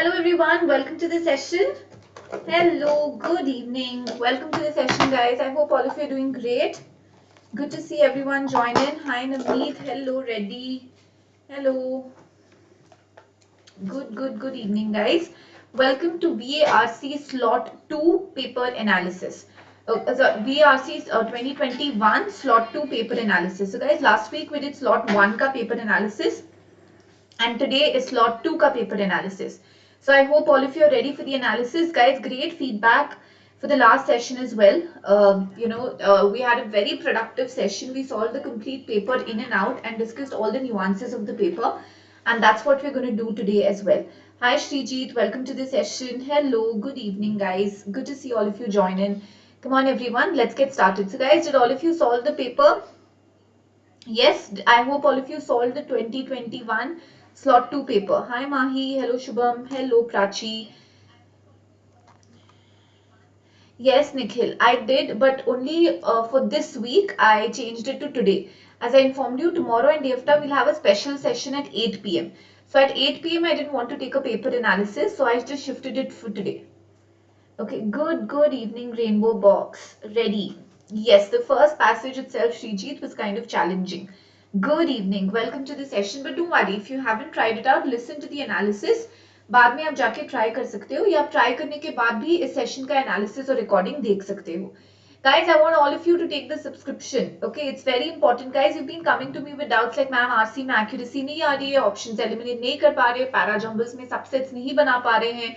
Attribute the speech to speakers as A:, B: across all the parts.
A: Hello everyone, welcome to the session. Hello, good evening. Welcome to the session guys. I hope all of you are doing great. Good to see everyone join in. Hi Navneet, hello Reddy. Hello. Good evening guys. Welcome to VARC Slot 2 Paper Analysis. VARC 2021 Slot 2 Paper Analysis. So guys, last week we did Slot 1 ka paper analysis. And today is slot 2 ka paper analysis. So I hope all of you are ready for the analysis. Guys, great feedback for the last session as well. We had a very productive session. We solved the complete paper in and out and discussed all the nuances of the paper. And that's what we're going to do today as well. Hi Srijit, welcome to the session. Hello, good evening guys. Good to see all of you join in. Come on everyone, let's get started. So guys, did all of you solve the paper? Yes, I hope all of you solved the 2021 slot 2 paper. Hi Mahi, hello Shubham, hello Prachi. Yes, Nikhil, I did, but only for this week I changed it to today. As I informed you, tomorrow and day after we'll have a special session at 8 p.m. So at 8 p.m. I didn't want to take a paper analysis, so I just shifted it for today. Okay, good evening, Rainbow Box. Ready? Yes, the first passage itself, Srijit, was kind of challenging. Good evening, welcome to the session. But don't worry, if you haven't tried it out, listen to the analysis. बाद में आप जाके try कर सकते हो या try करने के बाद भी इस session का analysis और recording देख सकते हो. Guys, I want all of you to take the subscription. Okay, it's very important. Guys, you've been coming to me with doubts like, ma'am, RC में accuracy नहीं आ रही है, options eliminate नहीं कर पा रहे, para jumbles में subsets नहीं बना पा रहे हैं,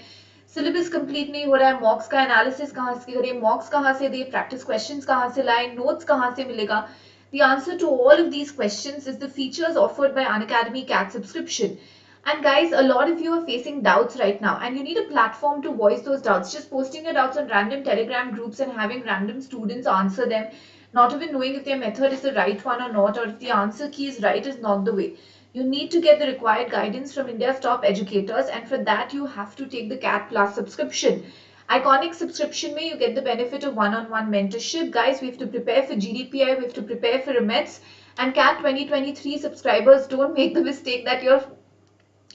A: सिलेबस कंप्लीट नहीं हो रहा है, मॉक्स का एनालिसिस कहाँ से करें, मॉक्स कहाँ से दे, प्रैक्टिस क्वेश्चंस कहाँ से लाएं, नोट्स कहाँ से मिलेगा. The answer to all of these questions is the features offered by Unacademy CAT subscription. And guys, a lot of you are facing doubts right now and you need a platform to voice those doubts. Just posting your doubts on random Telegram groups and having random students answer them, not even knowing if their method is the right one or not, or if the answer key is right, is not the way. You need to get the required guidance from India's top educators, and for that you have to take the CAT Plus subscription. Iconic subscription mein you get the benefit of one-on-one mentorship. Guys, we have to prepare for GDPI, we have to prepare for remits, and CAT 2023 subscribers, don't make the mistake that your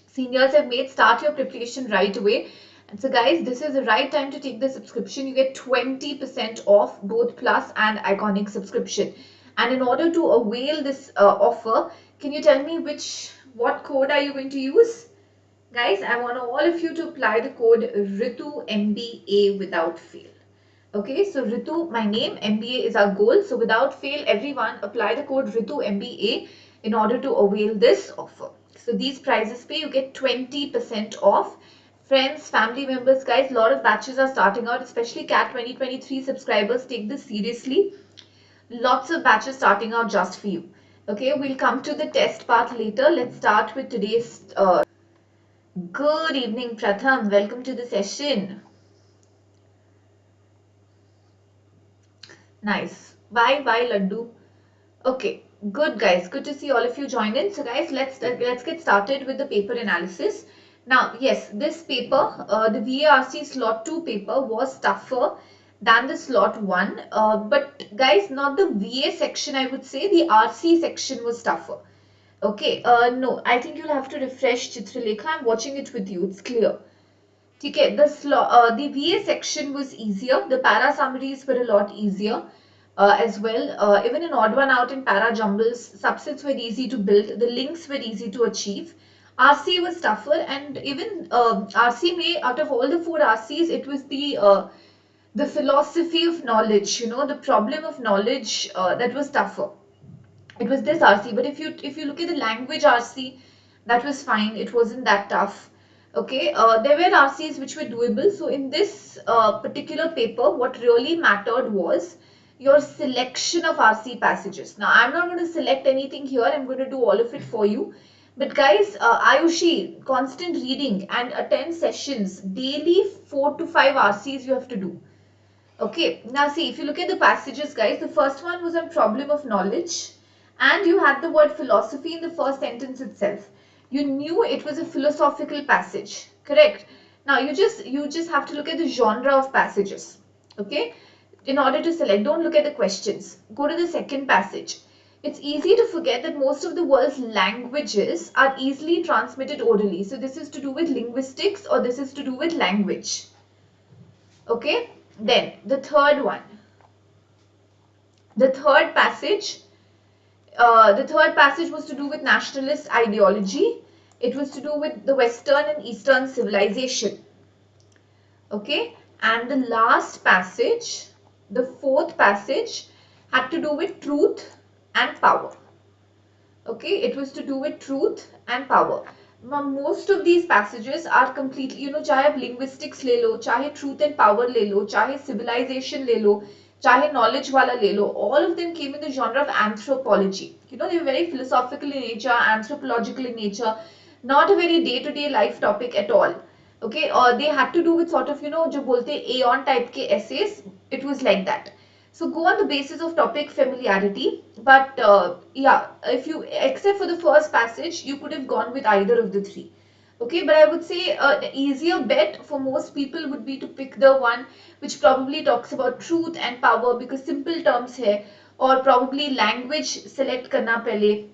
A: seniors have made. Start your preparation right away. And so guys, this is the right time to take the subscription. You get 20% off both Plus and Iconic subscription. And in order to avail this offer, can you tell me what code are you going to use? Guys, I want all of you to apply the code Ritu MBA without fail. Okay, so Ritu, my name, MBA is our goal. So without fail, everyone apply the code Ritu MBA in order to avail this offer. So these prizes pay, you get 20% off. Friends, family members, guys, a lot of batches are starting out, especially CAT 2023 subscribers. Take this seriously. Lots of batches starting out just for you. Okay, we'll come to the test part later. Let's start with today's. Good evening, Pratham. Welcome to the session. Nice. Why Laddu? Okay, good guys. Good to see all of you join in. So guys, let's get started with the paper analysis. Now, yes, this paper, the VARC slot 2 paper was tougher than the slot 1. But guys, not the VA section, I would say. The RC section was tougher. Okay, no, I think you'll have to refresh Chitralekha. I'm watching it with you. It's clear. Okay, the VA section was easier. The para summaries were a lot easier as well. Even an odd one out in para jumbles, subsets were easy to build. The links were easy to achieve. RC was tougher, and even RC may, out of all the 4 RCs, it was the philosophy of knowledge, the problem of knowledge that was tougher. It was this RC, but if you look at the language RC, that was fine. It wasn't that tough. Okay, there were RCs which were doable. So in this particular paper, what really mattered was your selection of RC passages. Now, I'm not going to select anything here. I'm going to do all of it for you. But guys, Ayushi, constant reading and attend sessions daily. 4 to 5 RCs you have to do. Okay, now see, if you look at the passages, guys, the first one was on problem of knowledge. And you had the word philosophy in the first sentence itself. You knew it was a philosophical passage, correct? Now you just have to look at the genre of passages, okay? In order to select, don't look at the questions. Go to the second passage. It's easy to forget that most of the world's languages are easily transmitted orally. So this is to do with linguistics, or this is to do with language. Okay, then the third one. The third passage was to do with nationalist ideology. It was to do with the Western and Eastern civilization. Okay, and the last passage, the fourth passage, had to do with truth and power. Okay, it was to do with truth and power. Now, most of these passages are completely, चाहे आप linguistics ले लो, चाहे truth and power ले लो, चाहे civilization ले लो, चाहे knowledge वाला ले लो, all of them came in the genre of anthropology. They were very philosophical in nature, anthropological in nature, not a very day-to-day life topic at all. Okay, or they had to do with sort of, जो बोलते aeon type के essays, it was like that. So go on the basis of topic familiarity, but yeah, if you, except for the first passage, you could have gone with either of the three. Okay, but I would say the easier bet for most people would be to pick the one which probably talks about truth and power, because simple terms here, or probably language select karna pehle.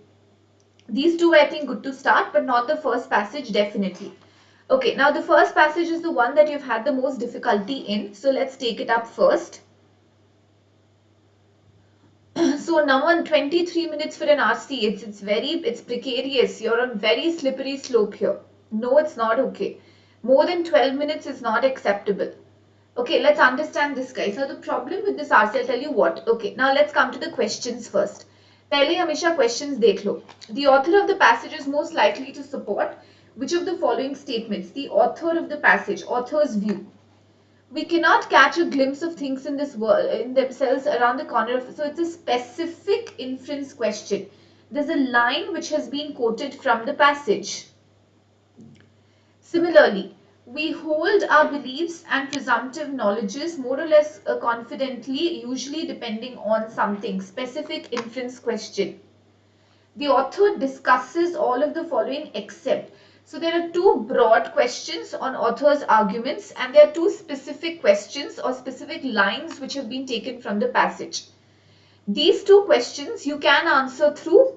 A: These two I think good to start, but not the first passage definitely. Okay, now the first passage is the one that you've had the most difficulty in, so let's take it up first. So now on 23 minutes for an RC, it's precarious. You're on very slippery slope here. No, it's not okay. More than 12 minutes is not acceptable. Okay, let's understand this, guys. Now the problem with this RC, I'll tell you what. Okay, now let's come to the questions first. पहले हमेशा questions देख लो. The author of the passage is most likely to support which of the following statements? The author of the passage, author's view. We cannot catch a glimpse of things in this world, in themselves around the corner of, so it's a specific inference question. There's a line which has been quoted from the passage. Similarly, we hold our beliefs and presumptive knowledges more or less confidently, usually depending on something. Specific inference question. The author discusses all of the following except. So there are two broad questions on author's arguments, and there are two specific questions or specific lines which have been taken from the passage. These two questions you can answer through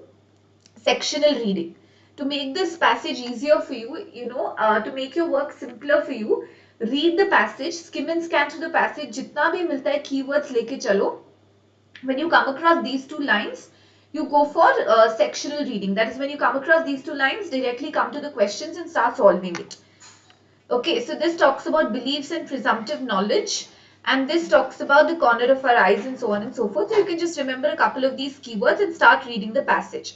A: sectional reading. To make this passage easier for you, to make your work simpler for you, read the passage, skim and scan through the passage, jitna bhi milta hai keywords leke chalo. When you come across these two lines, you go for sectional reading. That is, when you come across these two lines, directly come to the questions and start solving it. Okay, so this talks about beliefs and presumptive knowledge, and this talks about the corner of our eyes and so on and so forth. So you can just remember a couple of these keywords and start reading the passage.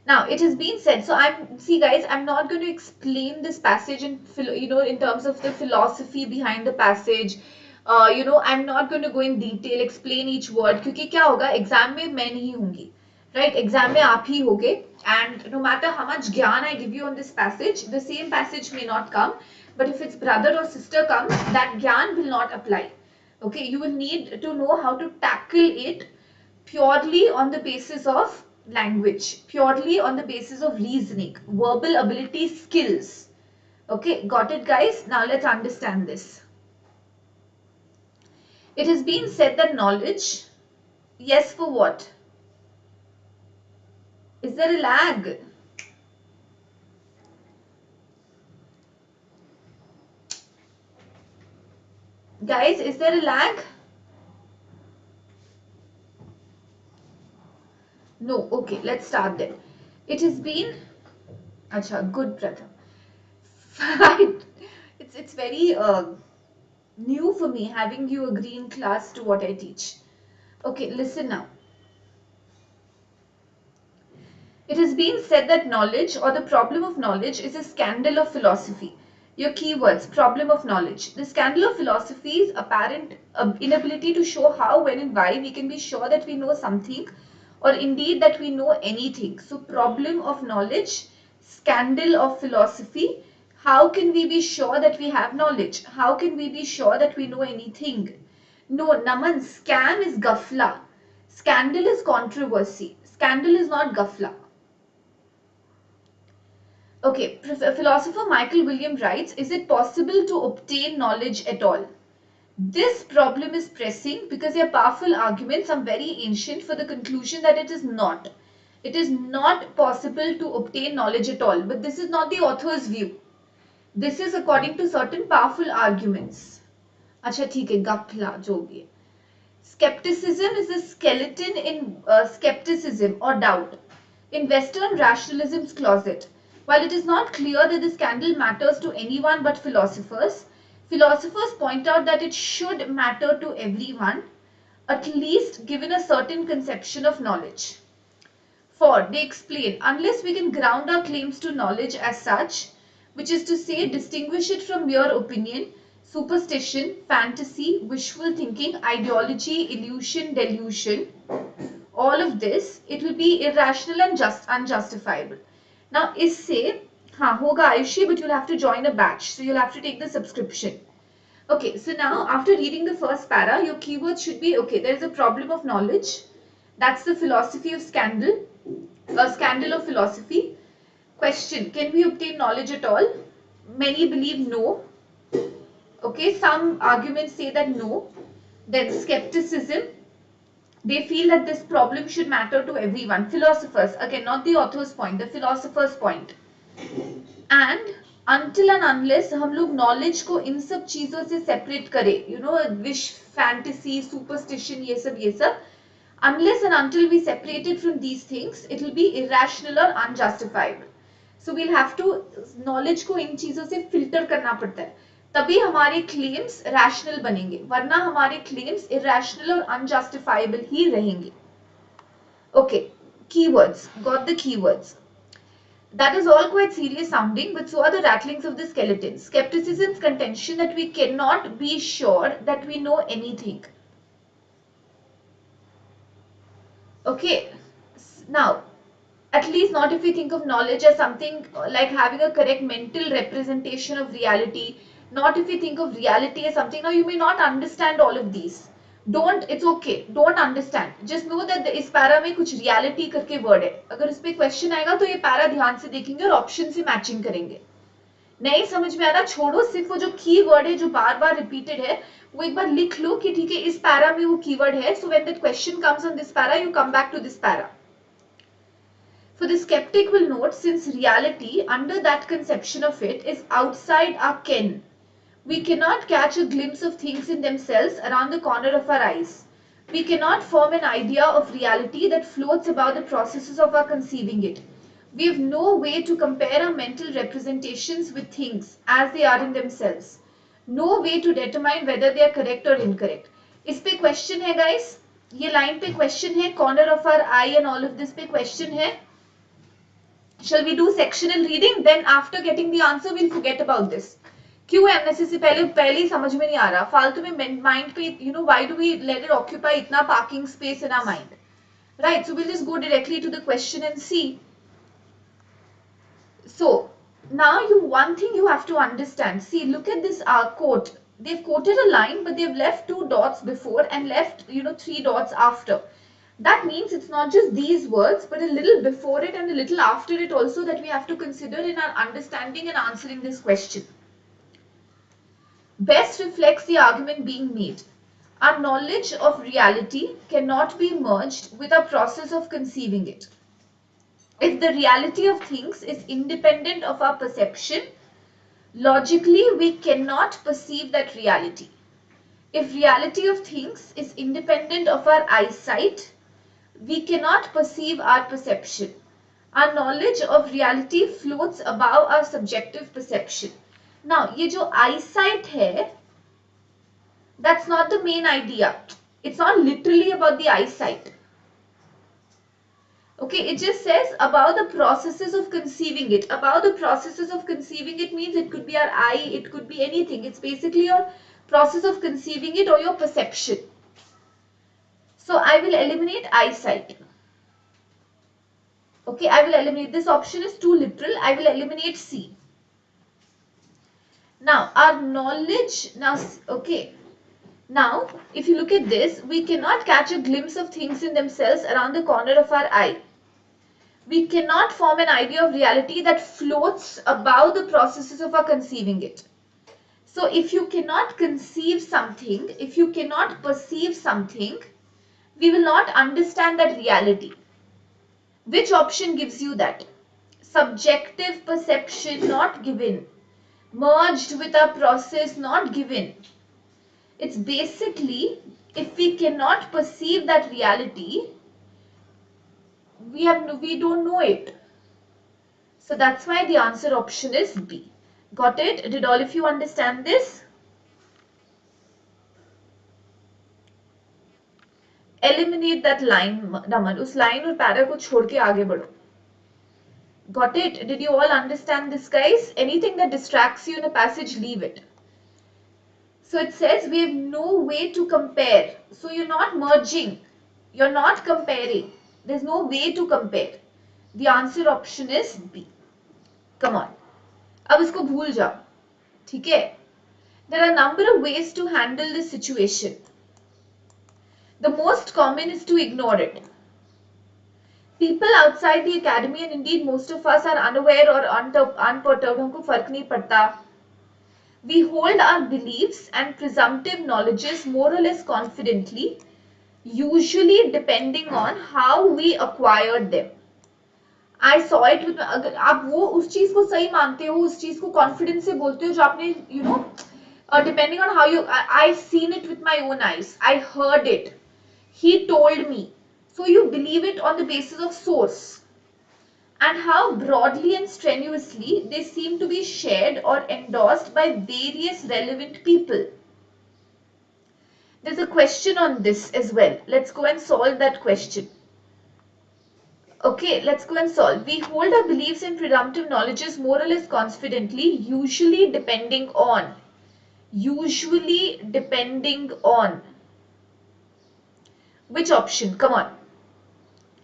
A: Now, it has been said, so see guys, I'm not going to explain this passage in, in terms of the philosophy behind the passage. I'm not going to go in detail, explain each word, क्योंकि क्या होगा, exam में मैं नहीं होंगी. Right, exam में आप ही होगे, and no matter how much ज्ञान I give you on this passage, the same passage may not come, but if its brother or sister comes, that ज्ञान will not apply. Okay, you will need to know how to tackle it purely on the basis of language, purely on the basis of reasoning, verbal ability, skills. Okay, got it guys? Now let's understand this. It has been said that knowledge, yes, for what? Is there a lag? Guys, is there a lag? No, okay, let's start then. It has been, acha, good brother. Right, it's very new for me having you agree in class to what I teach. Okay, listen now. It has been said that knowledge or the problem of knowledge is a scandal of philosophy. Your keywords, problem of knowledge. The scandal of philosophy is apparent inability to show how, when and why we can be sure that we know something or indeed that we know anything. So problem of knowledge, scandal of philosophy. How can we be sure that we have knowledge? How can we be sure that we know anything? No, Naman, scam is gafla. Scandal is controversy. Scandal is not gafla. Okay, philosopher Michael William writes, is it possible to obtain knowledge at all? This problem is pressing because they are powerful arguments, some very ancient, for the conclusion that it is not. It is not possible to obtain knowledge at all. But this is not the author's view. This is according to certain powerful arguments. अच्छा ठीक है, गपला जो भी है. Skepticism is a skeleton in skepticism or doubt in Western rationalism's closet. While it is not clear that the scandal matters to anyone but philosophers, philosophers point out that it should matter to everyone, at least given a certain conception of knowledge. For, they explain, unless we can ground our claims to knowledge as such, which is to say distinguish it from mere opinion, superstition, fantasy, wishful thinking, ideology, illusion, delusion, all of this, it will be irrational and unjustifiable. Now, isse, हाँ होगा Ayushi, but you'll have to join a batch, so you'll have to take the subscription. Okay, so now after reading the first para, your keywords should be, okay, there is a problem of knowledge. That's the philosophy of scandal, a scandal of philosophy. Question, can we obtain knowledge at all? Many believe no. Okay, some arguments say that no. Then skepticism, they feel that this problem should matter to everyone. Philosophers, again, not the author's point, the philosopher's point. And until and unless हम लोग knowledge को इन सब चीजों से separate करें, you know, wish, fantasy, superstition, ये सब, unless and until we separate it from these things, it will be irrational or unjustifiable. So we'll have to knowledge को इन चीजों से filter करना पड़ता है, तभी हमारे claims rational बनेंगे, वरना हमारे claims irrational और unjustifiable ही रहेंगे. Okay, keywords, got the keywords. That is all quite serious sounding, but so are the rattlings of the skeleton. Skepticism's contention that we cannot be sure that we know anything. Okay, now, at least not if we think of knowledge as something like having a correct mental representation of reality, not if we think of reality as something. Now, you may not understand all of these. Don't, it's okay, don't understand. Just know that इस para में कुछ reality करके word है. अगर इस पे question आएगा तो ये पैरा ध्यान से देखेंगे और option से matching करेंगे. नहीं समझ में आ रहा, छोड़ो, सिर्फ वो जो key word है जो बार बार repeated है वो एक बार लिख लो कि ठीक है इस पैरा में वो keyword है. So when that question comes on this para, you come back to this para. For the skeptic will note, since reality under that conception of it is outside our ken, we cannot catch a glimpse of things in themselves around the corner of our eyes. We cannot form an idea of reality that floats about the processes of our conceiving it. We have no way to compare our mental representations with things as they are in themselves. No way to determine whether they are correct or incorrect. इस पे question है guys, ये line पे question है, corner of our eye and all of this पे question है. Shall we do sectional reading? Then after getting the answer, we'll forget about this. क्यों unnecessary, पहले ही समझ में नहीं आ रहा, फालतू में mind पे, you know, why do we let it occupy इतना parking space in our mind? Right, so we'll just go directly to the question and see. So, now one thing you have to understand. See, look at this quote. They've quoted a line, but they've left 2 dots before and left, you know, 3 dots after. That means it's not just these words, but a little before it and a little after it also that we have to consider in our understanding and answering this question. Best reflects the argument being made. Our knowledge of reality cannot be merged with our process of conceiving it. If the reality of things is independent of our perception, logically we cannot perceive that reality. If reality of things is independent of our eyesight, we cannot perceive our perception. Our knowledge of reality floats above our subjective perception. Now, ये जो eyesight है, that's not the main idea. It's not literally about the eyesight. Okay, it just says about the processes of conceiving it. About the processes of conceiving it means it could be our eye, it could be anything. It's basically your process of conceiving it or your perception. So I will eliminate eyesight. Okay, I will eliminate, this option is too literal. I will eliminate C. Now, our knowledge, okay. Now, if you look at this, we cannot catch a glimpse of things in themselves around the corner of our eye. We cannot form an idea of reality that floats above the processes of our conceiving it. So if you cannot conceive something, if you cannot perceive something, we will not understand that reality. Which option gives you that? Subjective perception, not given. Merged with a process, not given. It's basically, if we cannot perceive that reality, we don't know it. So that's why the answer option is B. Got it? Did all of you understand this? Eliminate that line, Raman. उस line और para को छोड़ के आगे बढ़ो. Got it? Did you all understand this, guys? Anything that distracts you in a passage, leave it. So it says we have no way to compare. So you're not merging. You're not comparing. There's no way to compare. The answer option is B. Come on. अब इसको भूल जाओ. ठीक है? There are a number of ways to handle this situation. The most common is to ignore it. People outside the academy, and indeed most of us, are unaware or unperturbed. हमको फर्क नहीं पड़ता. We hold our beliefs and presumptive knowledges more or less confidently, usually depending on how we acquired them. I saw it with, अगर आप वो उस चीज को सही मानते हो, उस चीज को कॉन्फिडेंस से बोलते हो जो आपने, you know, depending on how you, I've seen it with my own eyes, I heard it, he told me. So you believe it on the basis of source and how broadly and strenuously they seem to be shared or endorsed by various relevant people. There's a question on this as well. Let's go and solve that question. Okay, let's go and solve. We hold our beliefs and presumptive knowledges more or less confidently, usually depending on. Which option? Come on.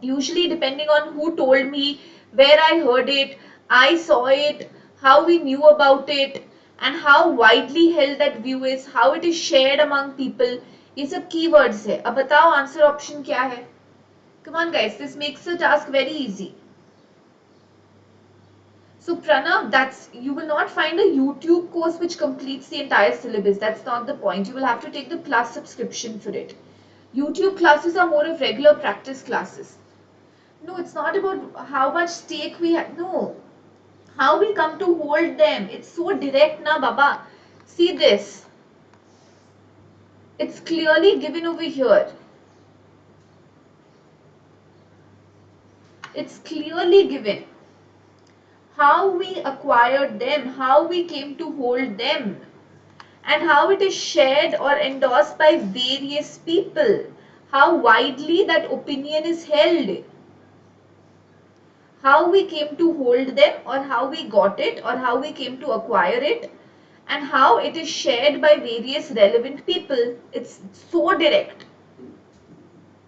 A: Usually depending on who told me, where I heard it, I saw it, how we knew about it, and how widely held that view is, how it is shared among people. ये सब keywords है. अब बताओ answer option क्या है? Come on guys, this makes the task very easy. So Pranav, you will not find a YouTube course which completes the entire syllabus. That's not the point. You will have to take the Plus subscription for it. YouTube classes are more of regular practice classes. No, it's not about how much stake we have. No, how we come to hold them. It's so direct na baba. See this. It's clearly given over here. It's clearly given. How we acquired them, how we came to hold them, and how it is shared or endorsed by various people. How widely that opinion is held. How we came to hold them, or how we got it, or how we came to acquire it, and how it is shared by various relevant people. It's so direct.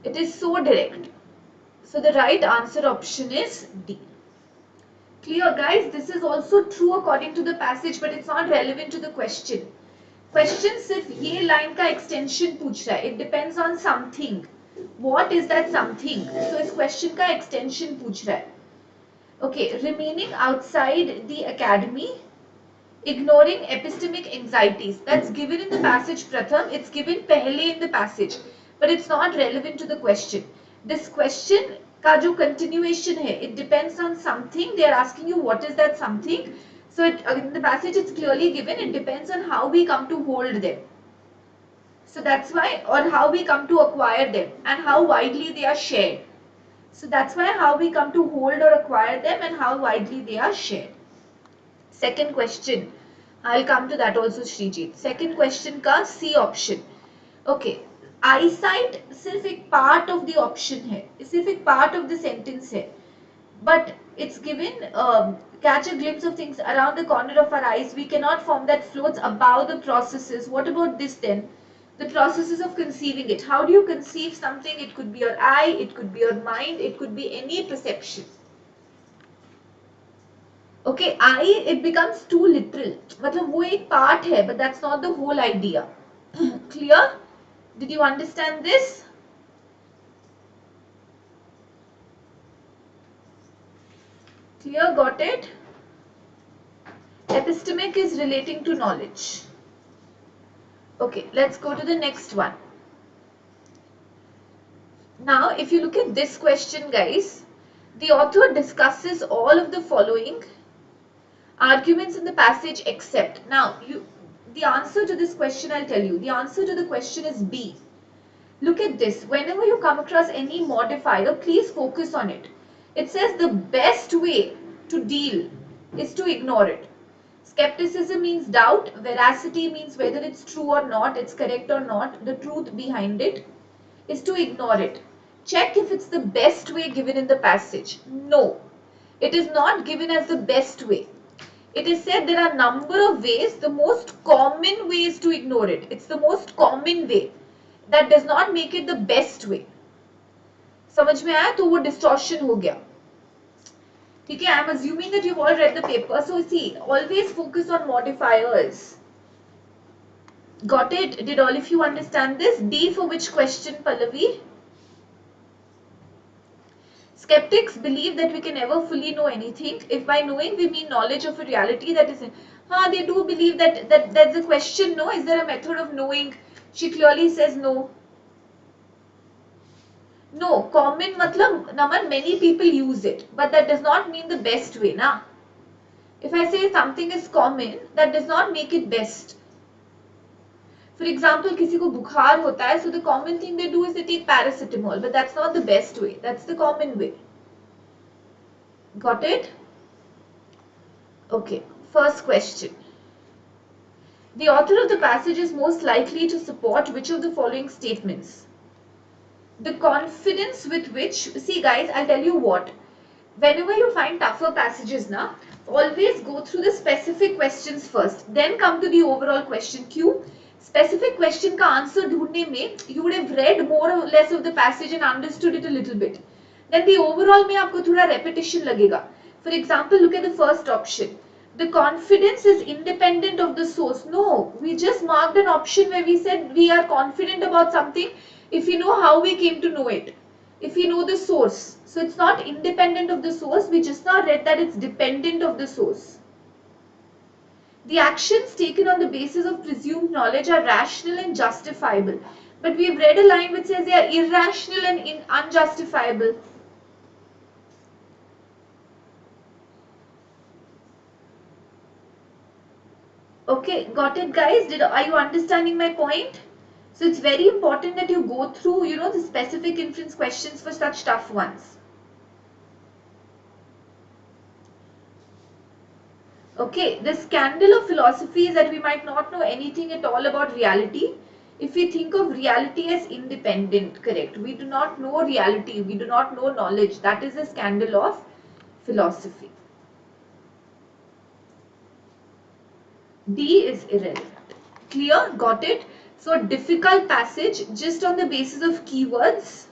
A: It is so direct. So the right answer option is D. Clear guys, this is also true according to the passage, but it's not relevant to the question. Question सिर्फ ये line का extension पूछ रहा है. It depends on something. What is that something? So इस question का extension पूछ रहा है. Okay, remaining outside the academy, ignoring epistemic anxieties. That's given in the passage Pratham. It's given pehle in the passage, but it's not relevant to the question. This question का जो continuation है, it depends on something. They are asking you what is that something. So in the passage it's clearly given. It depends on how we come to hold them. So that's why, or how we come to acquire them and how widely they are shared. So that's why how we come to hold or acquire them and how widely they are shared. Second question. I'll come to that also, Srijit. Second question का C option. Okay. Eyesight सिर्फ एक part of the option है. सिर्फ एक part of the sentence है. But it's given catch a glimpse of things around the corner of our eyes. We cannot form that floats above the processes. What about this then? The processes of conceiving it. How do you conceive something? It could be your eye, it could be your mind, it could be any perception. Okay, eye, it becomes too literal. मतलब वो एक part है, but that's not the whole idea. Clear? Did you understand this? Clear, got it? Epistemic is relating to knowledge. Okay, let's go to the next one. Now, if you look at this question, guys, the author discusses all of the following arguments in the passage except. Now, the answer to this question, I'll tell you. The answer to the question is B. Look at this. Whenever you come across any modifier, please focus on it. It says the best way to deal is to ignore it. Skepticism means doubt. Veracity means whether it's true or not, it's correct or not, the truth behind it is to ignore it. Check if it's the best way given in the passage. No, it is not given as the best way. It is said there are a number of ways. The most common way is to ignore it. It's the most common way. That does not make it the best way. समझ में आया? तो वो distortion हो गया. ठीक है? I am assuming that you've all read the paper. So see, always focus on modifiers. Got it? Did all of you understand this? D for which question, Pallavi? Skeptics believe that we can never fully know anything. If by knowing we mean knowledge of a reality that is, they do believe that that's a question. No, is there a method of knowing? She clearly says no. No, common matlab, Naman, many people use it, but that does not mean the best way, na? If I say something is common, that does not make it best. For example, किसी को बुखार होता है, so the common thing they do is they take paracetamol, but that's not the best way. That's the common way. Got it? Okay, first question. The author of the passage is most likely to support which of the following statements? The confidence with which, see guys, I'll tell you what. Whenever you find tougher passages, na, always go through the specific questions first, then come to the overall question. Q. Specific question का answer ढूंढने में you would have read more or less of the passage and understood it a little bit. Then the overall में आपको थोड़ा repetition लगेगा. For example, look at the first option. The confidence is independent of the source. No, we just marked an option where we said we are confident about something if we know how we came to know it. If we know the source. So it's not independent of the source. We just now read that it's dependent of the source. The actions taken on the basis of presumed knowledge are rational and justifiable. But we have read a line which says they are irrational and unjustifiable. Okay, got it guys? Are you understanding my point? So it's very important that you go through, the specific inference questions for such tough ones. Okay, the scandal of philosophy is that we might not know anything at all about reality. If we think of reality as independent, correct. We do not know reality. We do not know knowledge. That is the scandal of philosophy. D is irrelevant. Clear? Got it? So difficult passage just on the basis of keywords.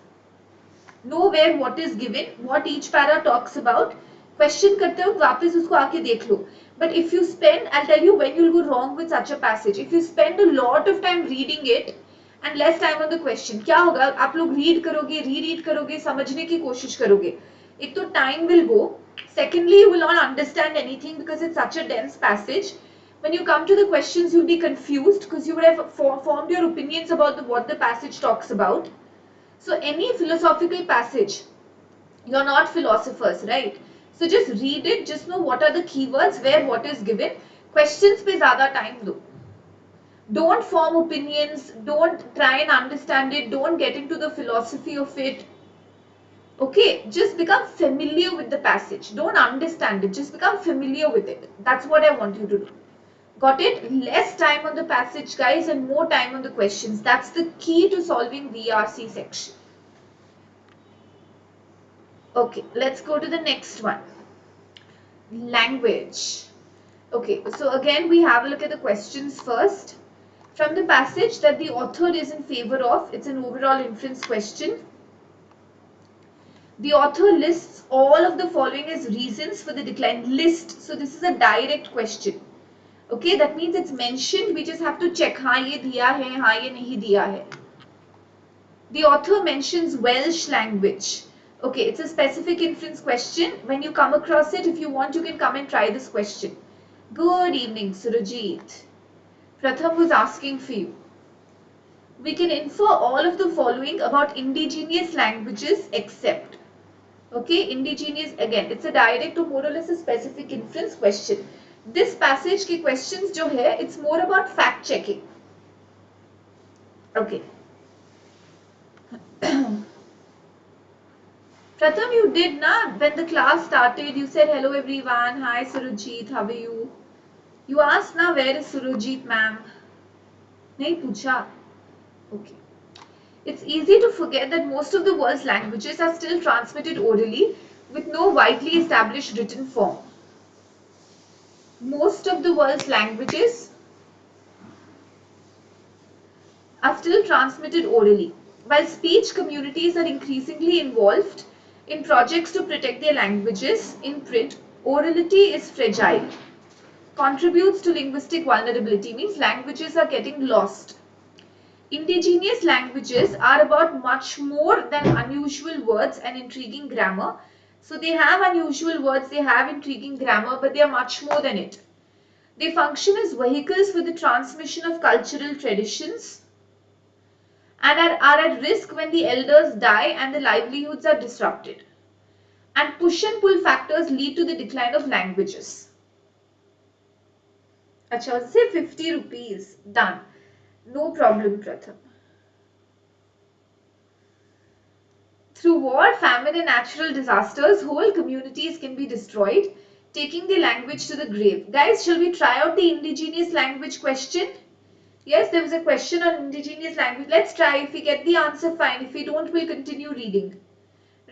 A: Know where what is given, what each para talks about. Question करते हो वापस उसको आके देख लो. But if you spend, I'll tell you when you'll go wrong with such a passage. If you spend a lot of time reading it and less time on the question, क्या होगा? आप लोग read करोगे, reread करोगे, समझने की कोशिश करोगे. एक तो time will go. Secondly, you will not understand anything because it's such a dense passage. When you come to the questions, you'll be confused because you would have formed your opinions about what the passage talks about. So any philosophical passage, you're not philosophers, right? So just read it, just know what are the keywords, where what is given. Questions पे ज़्यादा time दो. Don't form opinions, don't try and understand it, don't get into the philosophy of it. Okay, just become familiar with the passage. Don't understand it, just become familiar with it. That's what I want you to do. Got it? Less time on the passage, guys, and more time on the questions. That's the key to solving VARC section. Okay, let's go to the next one. Language. Okay, so again we have a look at the questions first. From the passage that the author is in favor of, it's an overall inference question. The author lists all of the following as reasons for the decline. List. So this is a direct question. Okay, that means it's mentioned. We just have to check. हाँ ये दिया है, हाँ ये नहीं दिया है. The author mentions Welsh language. Okay, it's a specific inference question. When you come across it, if you want, you can come and try this question. Good evening, Surajit. Pratham was asking for you. We can infer all of the following about indigenous languages except. Okay, indigenous, again, it's a direct or more or less a specific inference question. This passage के questions जो है, it's more about fact checking. Okay. Pratham, you did na, when the class started, you said hello everyone, hi Surajit, how are you? You asked na, where is Surajit ma'am? नहीं पूछा? Okay. It's easy to forget that most of the world's languages are still transmitted orally with no widely established written form. Most of the world's languages are still transmitted orally. While speech communities are increasingly involved in projects to protect their languages in print, orality is fragile. Contributes to linguistic vulnerability, means languages are getting lost. Indigenous languages are about much more than unusual words and intriguing grammar. So they have unusual words, they have intriguing grammar, but they are much more than it. They function as vehicles for the transmission of cultural traditions and are at risk when the elders die and the livelihoods are disrupted. And push and pull factors lead to the decline of languages. Acha, say 50 rupees. Done. No problem, Pratham. Through war, famine and natural disasters, whole communities can be destroyed, taking the language to the grave. Guys, shall we try out the indigenous language question? Yes, there was a question on indigenous language. Let's try. If we get the answer, fine. If we don't, we'll continue reading.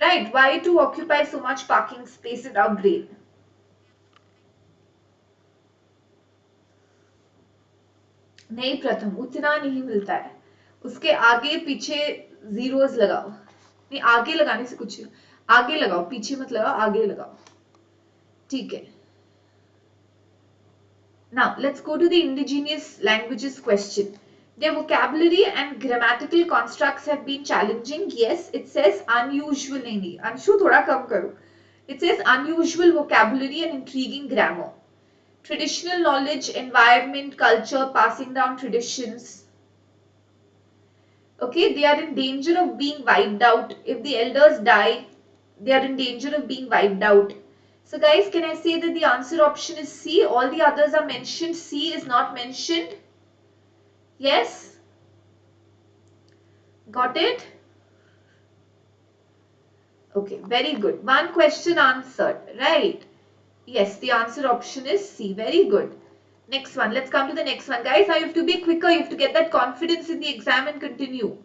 A: Right, why to occupy so much parking space in our brain? नहीं प्रथम, उतना नहीं मिलता है. उसके आगे पीछे zeros लगाओ. नहीं, आगे लगाने से कुछ आगे लगाओ, पीछे मत लगाओ, आगे लगाओ. ठीक है. Now, let's go to the indigenous languages question. Their vocabulary and grammatical constructs have been challenging. Yes, it says unusual. नहीं, अंशु थोड़ा कम करो. It says unusual vocabulary and intriguing grammar. Traditional knowledge, environment, culture, passing down traditions. Okay, they are in danger of being wiped out. If the elders die, they are in danger of being wiped out. So guys, can I say that the answer option is C? All the others are mentioned. C is not mentioned. Yes? Got it? Okay, very good. One question answered. Right. Yes, the answer option is C. Very good. Next one. Let's come to the next one. Guys, now you have to be quicker. You have to get that confidence in the exam and continue.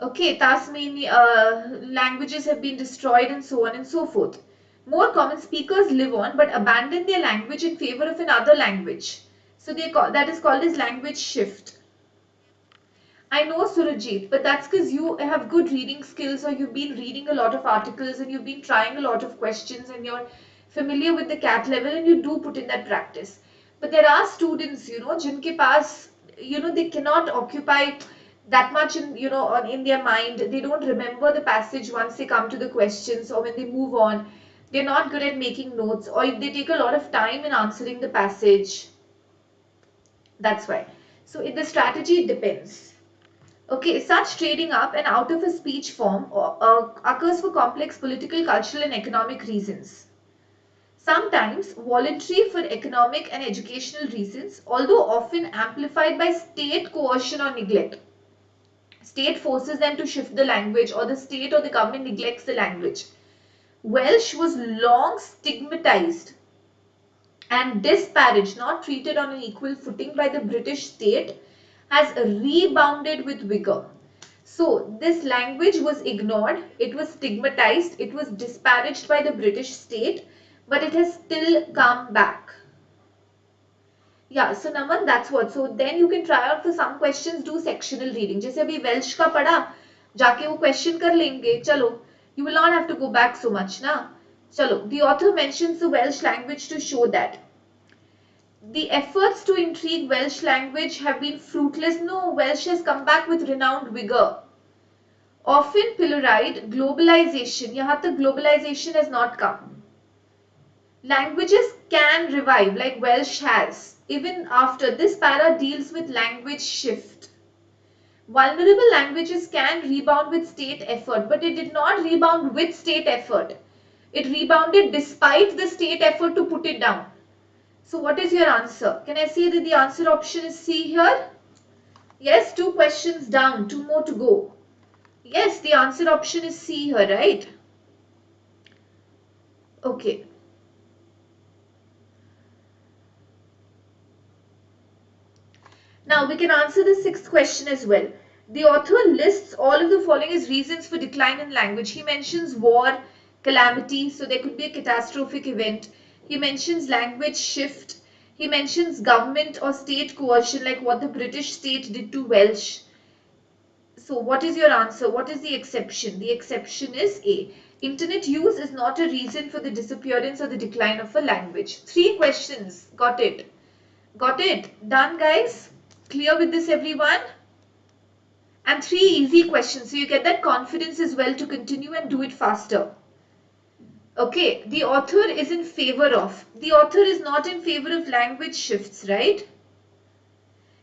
A: Okay, Tasmanian languages have been destroyed and so on and so forth. More common speakers live on but abandon their language in favor of another language. So that is called as language shift. I know Surajit, but that's because you have good reading skills or you've been reading a lot of articles and you've been trying a lot of questions and you're familiar with the CAT level and you do put in that practice. But there are students, jinke paas, they cannot occupy that much in their mind. They don't remember the passage once they come to the questions or when they move on. They're not good at making notes or they take a lot of time in answering the passage. That's why. So the strategy depends. Okay, such trading up and out of a speech form occurs for complex political, cultural and economic reasons. Sometimes voluntary for economic and educational reasons, although often amplified by state coercion or neglect. State forces them to shift the language or the state or the government neglects the language. Welsh was long stigmatized and disparaged, not treated on an equal footing by the British state, has rebounded with vigor. So this language was ignored, it was stigmatized, it was disparaged by the British state, but it has still come back. Yeah, so Naman, that's what. So then you can try out for some questions, do sectional reading. जैसे अभी Welsh का पढ़ा, जाके वो question कर लेंगे, चलो. You will not have to go back so much, na. चलो, the author mentions the Welsh language to show that the efforts to intrigue Welsh language have been fruitless. No, Welsh has come back with renowned vigor. Often pilloried, globalization, यहाँ तक globalization has not come. Languages can revive, like Welsh has. Even after this para deals with language shift. Vulnerable languages can rebound with state effort, but it did not rebound with state effort. It rebounded despite the state effort to put it down. So what is your answer? Can I see that the answer option is C here? Yes, 2 questions down, 2 more to go. Yes, the answer option is C here, right? Okay. Now we can answer the 6th question as well. The author lists all of the following as reasons for decline in language. He mentions war, calamity, so there could be a catastrophic event. He mentions language shift. He mentions government or state coercion, like what the British state did to Welsh. So what is your answer? What is the exception? The exception is A. Internet use is not a reason for the disappearance or the decline of a language. 3 questions. Got it? Got it? Done, guys? Clear with this, everyone? And 3 easy questions, so you get that confidence as well to continue and do it faster. Okay, the author is in favor of. The author is not in favor of language shifts, right?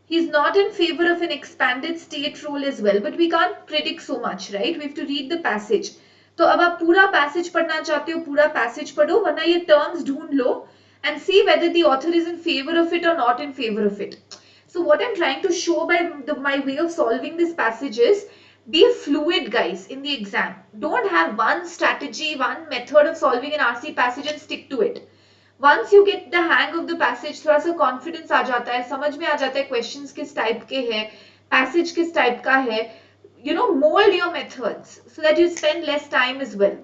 A: He's not in favor of an expanded state role as well, but we can't predict so much, right? We have to read the passage. तो अब आप पूरा passage पढ़ना चाहते हो, पूरा passage पढ़ो, वरना ये terms ढूंढ लो and see whether the author is in favor of it or not in favor of it. So what I'm trying to show by my way of solving this passage is, be fluid, guys, in the exam. Don't have one strategy, one method of solving an RC passage and stick to it. Once you get the hang of the passage, थोड़ा सा confidence आ जाता है, समझ में आ जाता है questions किस type के हैं, passage किस type का है, you know, mold your methods so that you spend less time as well.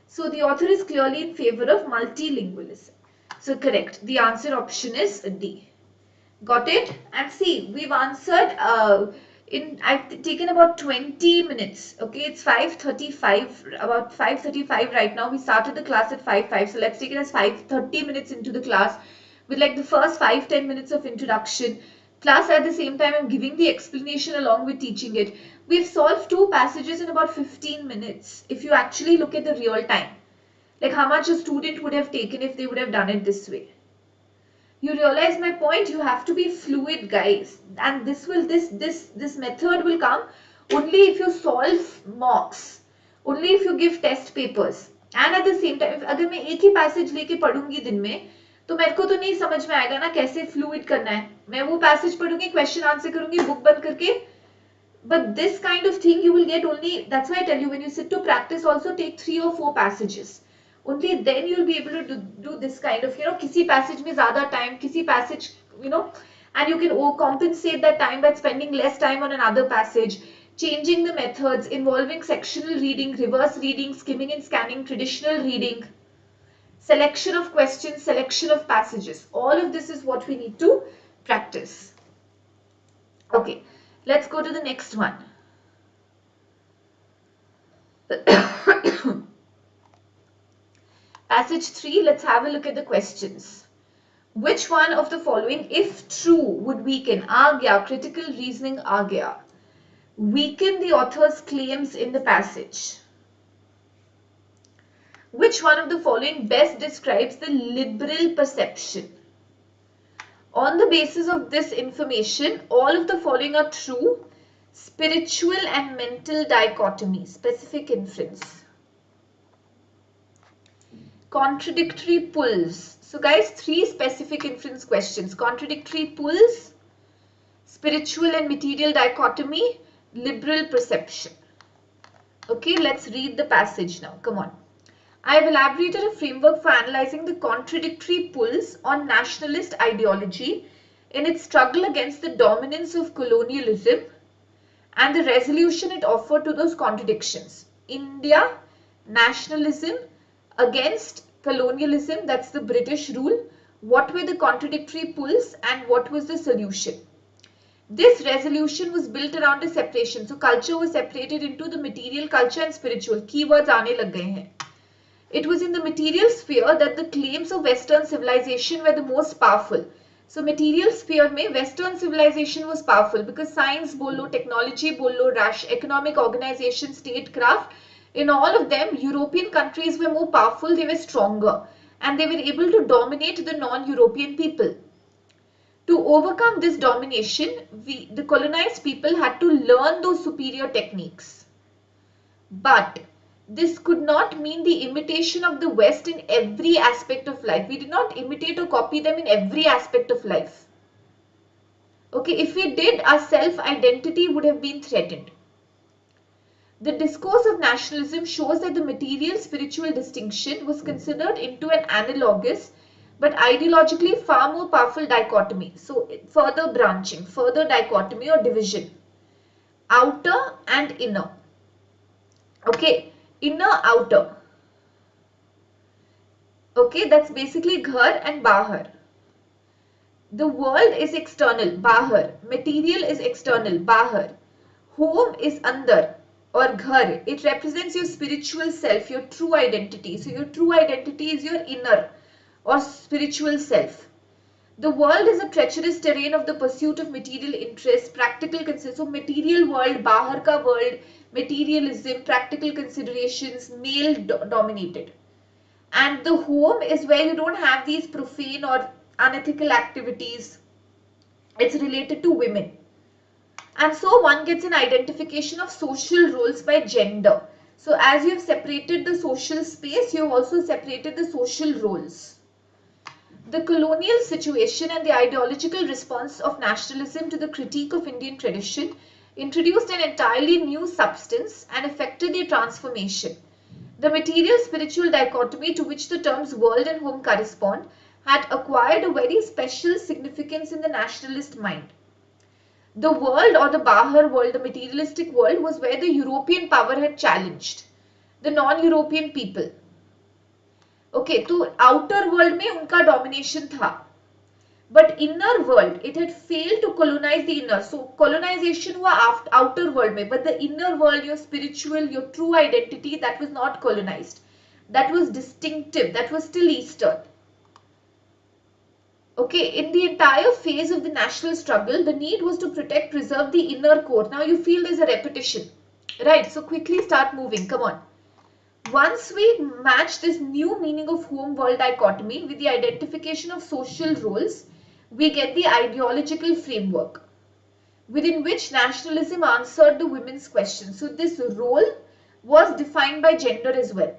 A: So the author is clearly in favor of multilingualism. So correct. The answer option is D. Got it? And see, we've answered I've taken about 20 minutes. Okay, it's 5:35, about 5:35 right now. We started the class at 5:05, so let's take it as 5:30 minutes into the class with like the first 5-10 minutes of introduction. Plus at the same time I'm giving the explanation along with teaching it. We've solved 2 passages in about 15 minutes if you actually look at the real time. Like how much a student would have taken if they would have done it this way. You realize my point? You have to be fluid, guys, and this method will come only if you solve mocks, only if you give test papers, and at the same time अगर मैं एक ही passage लेके पढ़ूंगी दिन में तो मेरे को तो नहीं समझ में आएगा ना कैसे fluid करना है. मैं वो passage पढ़ूंगी, question answer करूंगी book बंद करके. But this kind of thing you will get only, that's why I tell you, when you sit to practice also take 3 or 4 passages. Only then you'll be able to do this kind of, you know, किसी passage में ज़्यादा time, किसी passage, you know, and you can compensate that time by spending less time on another passage, changing the methods, involving sectional reading, reverse reading, skimming and scanning, traditional reading, selection of questions, selection of passages. All of this is what we need to practice. Okay, let's go to the next one. Passage 3, let's have a look at the questions. Which one of the following, if true, would weaken? आ गया, critical reasoning आ गया. Weaken the author's claims in the passage. Which one of the following best describes the liberal perception? On the basis of this information, all of the following are true. Spiritual and mental dichotomy, specific inference. Contradictory pulls. So guys, 3 specific inference questions. Contradictory pulls, spiritual and material dichotomy, liberal perception. Okay, let's read the passage now. Come on. I have elaborated a framework for analyzing the contradictory pulls on nationalist ideology in its struggle against the dominance of colonialism and the resolution it offered to those contradictions. India, nationalism against colonialism, that's the British rule. What were the contradictory pulls and what was the solution? This resolution was built around a separation. So culture was separated into the material culture and spiritual. Keywords aane lag gaye hain. It was in the material sphere that the claims of Western civilization were the most powerful. So material sphere में Western civilization was powerful because science बोलो, technology बोलो, economic organization, statecraft, In all of them, European countries were more powerful, they were stronger, and they were able to dominate the non-European people. To overcome this domination, the colonized people had to learn those superior techniques. But this could not mean the imitation of the West in every aspect of life. We did not imitate or copy them in every aspect of life. Okay, if we did, our self-identity would have been threatened. The discourse of nationalism shows that the material spiritual distinction was considered into an analogous but ideologically far more powerful dichotomy. So further branching, further dichotomy or division. Outer and inner. Okay, inner, outer. Okay, that's basically ghar and bahar. The world is external, bahar. Material is external, bahar. Home is andar or ghar. It represents your spiritual self, your true identity. So your true identity is your inner or spiritual self. The world is a treacherous terrain of the pursuit of material interests, practical concerns. So material world, bahar ka world, materialism, practical considerations, male dominated. And the home is where you don't have these profane or unethical activities. It's related to women. And so one gets an identification of social roles by gender. So as you have separated the social space, you have also separated the social roles. The colonial situation and the ideological response of nationalism to the critique of Indian tradition introduced an entirely new substance and affected the transformation. The material-spiritual dichotomy to which the terms world and home correspond had acquired a very special significance in the nationalist mind. The world or the Bahar world, the materialistic world, was where the European power had challenged the non-European people. Okay, तो outer world में उनका domination था. But inner world, it had failed to colonize the inner. So colonization हुआ outer world में, but the inner world, your spiritual, your true identity, that was not colonized. That was distinctive. That was still Eastern. Okay, in the entire phase of the national struggle, the need was to protect, preserve the inner core. Now you feel there's a repetition. Right, so quickly start moving. Come on. Once we match this new meaning of home world dichotomy with the identification of social roles, we get the ideological framework within which nationalism answered the women's question. So this role was defined by gender as well.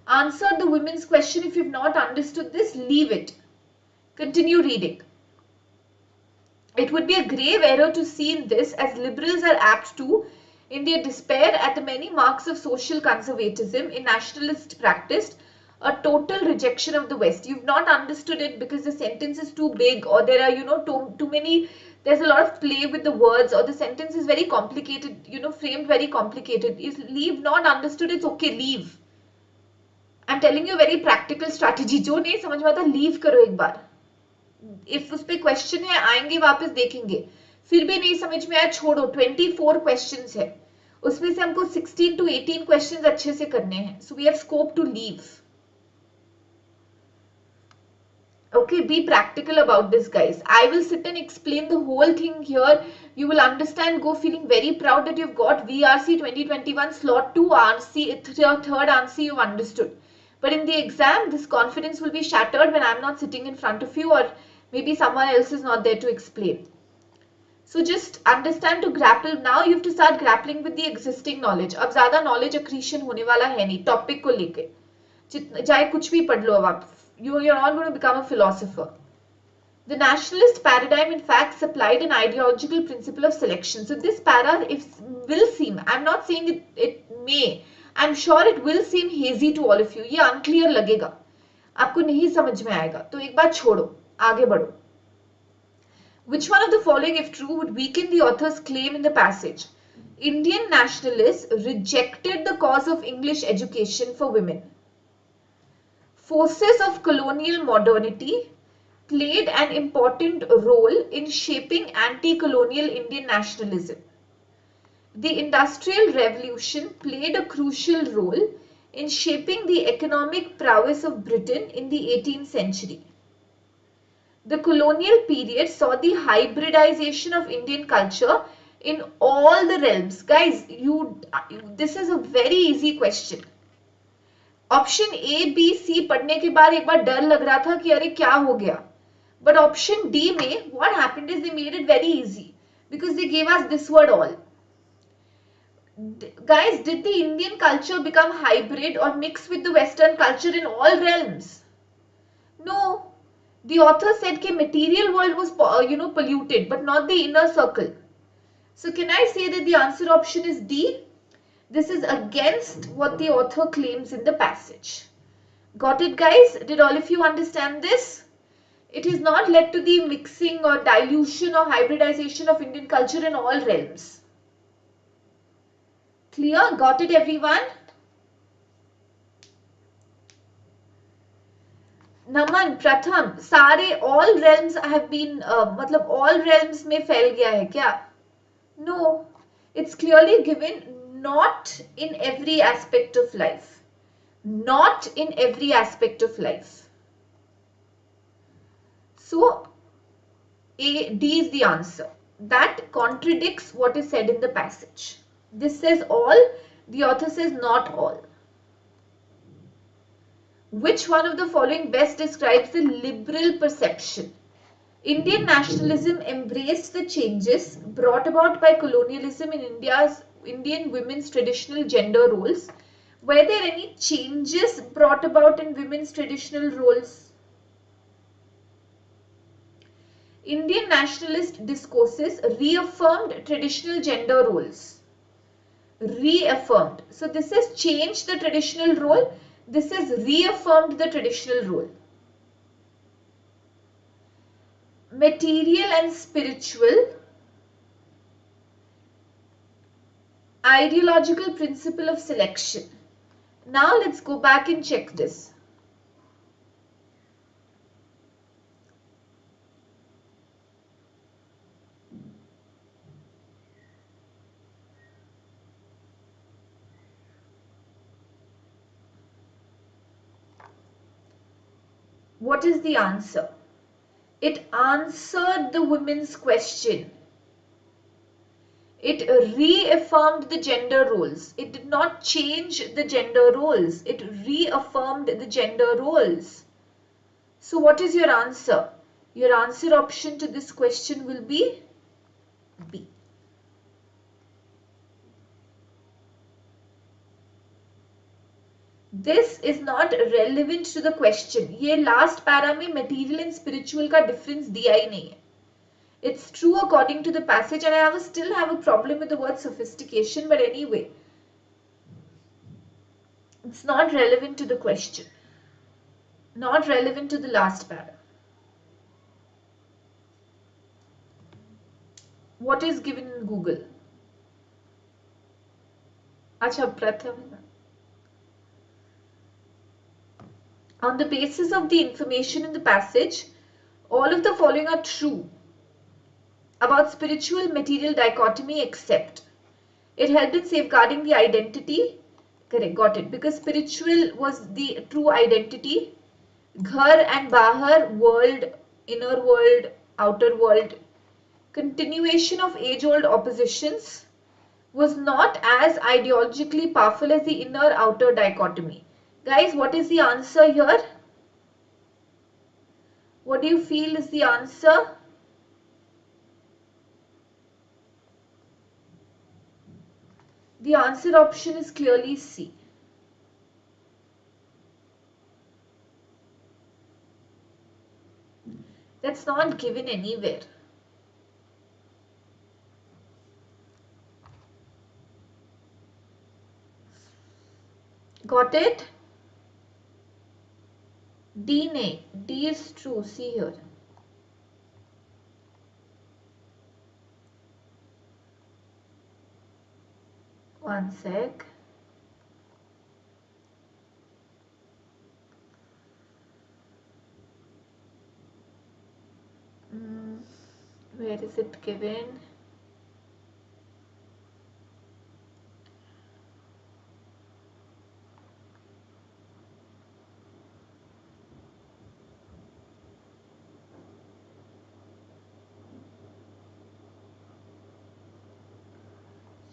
A: Answered the women's question. If you've not understood this, leave it. Continue reading. It would be a grave error to see in this, as liberals are apt to, in their despair at the many marks of social conservatism in nationalist practice, a total rejection of the West. You've not understood it because the sentence is too big, or there are, too many, there's a lot of play with the words, or the sentence is very complicated, framed very complicated. If leave not understood, it's okay, leave. I'm telling you a very practical strategy. जो नहीं समझ में आता, leave करो एक बार. If उस पे question है, आएंगे वापस देखेंगे. फिर भी नहीं समझ में आया, छोड़ो. 24 questions है. उसमें से हमको 16 to 18 questions अच्छे से करने हैं. So we have scope to leave. Okay, be practical about this, guys. I will sit and explain the whole thing here. You will understand, go feeling very proud that you've got VRC 2021 slot 2 RC, third RC you've understood. But in the exam, this confidence will be shattered when I'm not sitting in front of you, or maybe someone else is not there to explain. So just understand to grapple. Now you have to start grappling with the existing knowledge. अब ज़्यादा knowledge accretion होने वाला है नहीं topic को लेके. चाहे कुछ भी पढ़ लो अब आप. You're not going to become a philosopher. The nationalist paradigm, in fact, supplied an ideological principle of selection. So this para will seem, I'm not saying it may, I'm sure it will seem hazy to all of you. ये unclear लगेगा. आपको नहीं समझ में आएगा. तो एक बार छोड़ो, आगे बढ़ो. Which one of the following, if true, would weaken the author's claim in the passage? Indian nationalists rejected the cause of English education for women. Forces of colonial modernity played an important role in shaping anti-colonial Indian nationalism. The Industrial Revolution played a crucial role in shaping the economic prowess of Britain in the 18th century. The colonial period saw the hybridization of Indian culture in all the realms. Guys, this is a very easy question. Option A B C पढ़ने के बाद एक बार डर लग रहा था कि अरे क्या हो गया, बट ऑप्शन डी में what happened is they made it very easy because they gave us this word all. Guys, did the Indian culture become hybrid or mix with the Western culture in all realms? No. The author said that material world was polluted, but not the inner circle. So can I say that the answer option is D? This is against what the author claims in the passage. Got it, guys? Did all of you understand this? It has not led to the mixing or dilution or hybridization of Indian culture in all realms. Clear? Got it, everyone? नमन, प्रथम, सारे all realms have been मतलब all realms में फैल गया है क्या? No, it's clearly given not in every aspect of life. Not in every aspect of life. So, D is the answer. That contradicts what is said in the passage. This says all, the author says not all. Which one of the following best describes the liberal perception? Indian nationalism embraced the changes brought about by colonialism in Indian women's traditional gender roles. Were there any changes brought about in women's traditional roles? Indian nationalist discourses reaffirmed traditional gender roles. Reaffirmed. So this has changed the traditional role. This has reaffirmed the traditional role. Material and spiritual. Ideological principle of selection. Now let's go back and check this. What is the answer? It answered the women's question. It reaffirmed the gender roles. It did not change the gender roles. It reaffirmed the gender roles. So what is your answer? Your answer option to this question will be B. This is not relevant to the question. ये last para में material and spiritual का difference दिया ही नहीं है. It's true according to the passage, and I still have a problem with the word sophistication, but anyway, it's not relevant to the question. Not relevant to the last para. What is given in Google? Acha, Pratham. On the basis of the information in the passage, all of the following are true about spiritual material dichotomy except it helped in safeguarding the identity. Correct, got it. Because spiritual was the true identity. Ghar and bahar, world, inner world, outer world. Continuation of age-old oppositions was not as ideologically powerful as the inner-outer dichotomy. Guys, what is the answer here? What do you feel is the answer? The answer option is clearly C. That's not given anywhere. Got it? D nay. D is true. See here. One sec. Where is it given?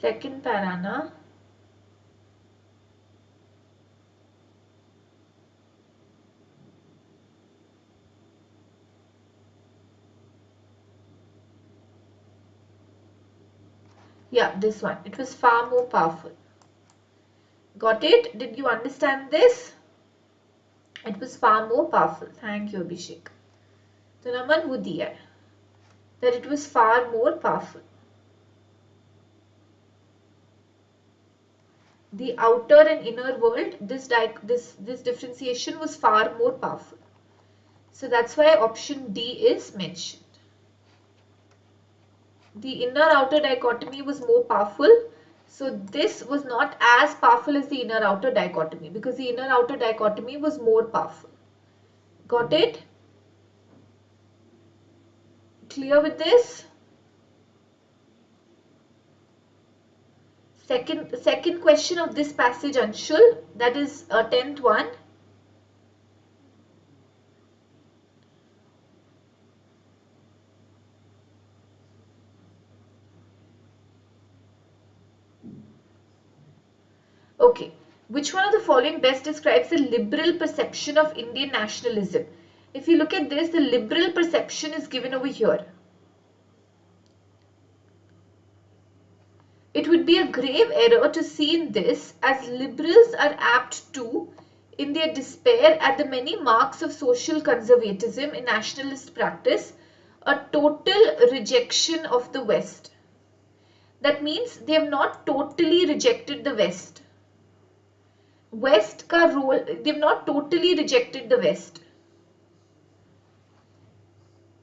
A: Second parana. Yeah, this one. It was far more powerful. Got it? Did you understand this? It was far more powerful. Thank you, Abhishek. तो नमन वो दिया है that it was far more powerful. The outer and inner world, this differentiation was far more powerful. So that's why option D is mentioned. The inner outer dichotomy was more powerful. So this was not as powerful as the inner outer dichotomy because the inner outer dichotomy was more powerful. Got it? Clear with this? Second question of this passage, Anshul, that is 10th one. Okay, which one of the following best describes the liberal perception of Indian nationalism? If you look at this, the liberal perception is given over here. It would be a grave error to see in this as liberals are apt to, in their despair at the many marks of social conservatism in nationalist practice, a total rejection of the West. That means they have not totally rejected the West. West ka role, they have not totally rejected the West.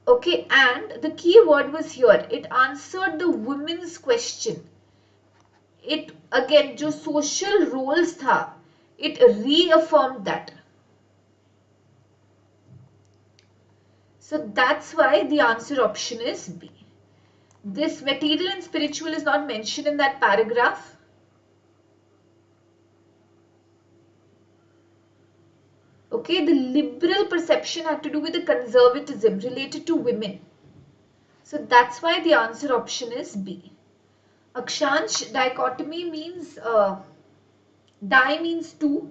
A: Okay, and the key word was here. It answered the women's question. It again, जो social roles था, it reaffirmed that. So that's why the answer option is B. This material and spiritual is not mentioned in that paragraph. Okay, the liberal perception had to do with the conservatism related to women. So that's why the answer option is B. Akshansh, dichotomy means, di means two.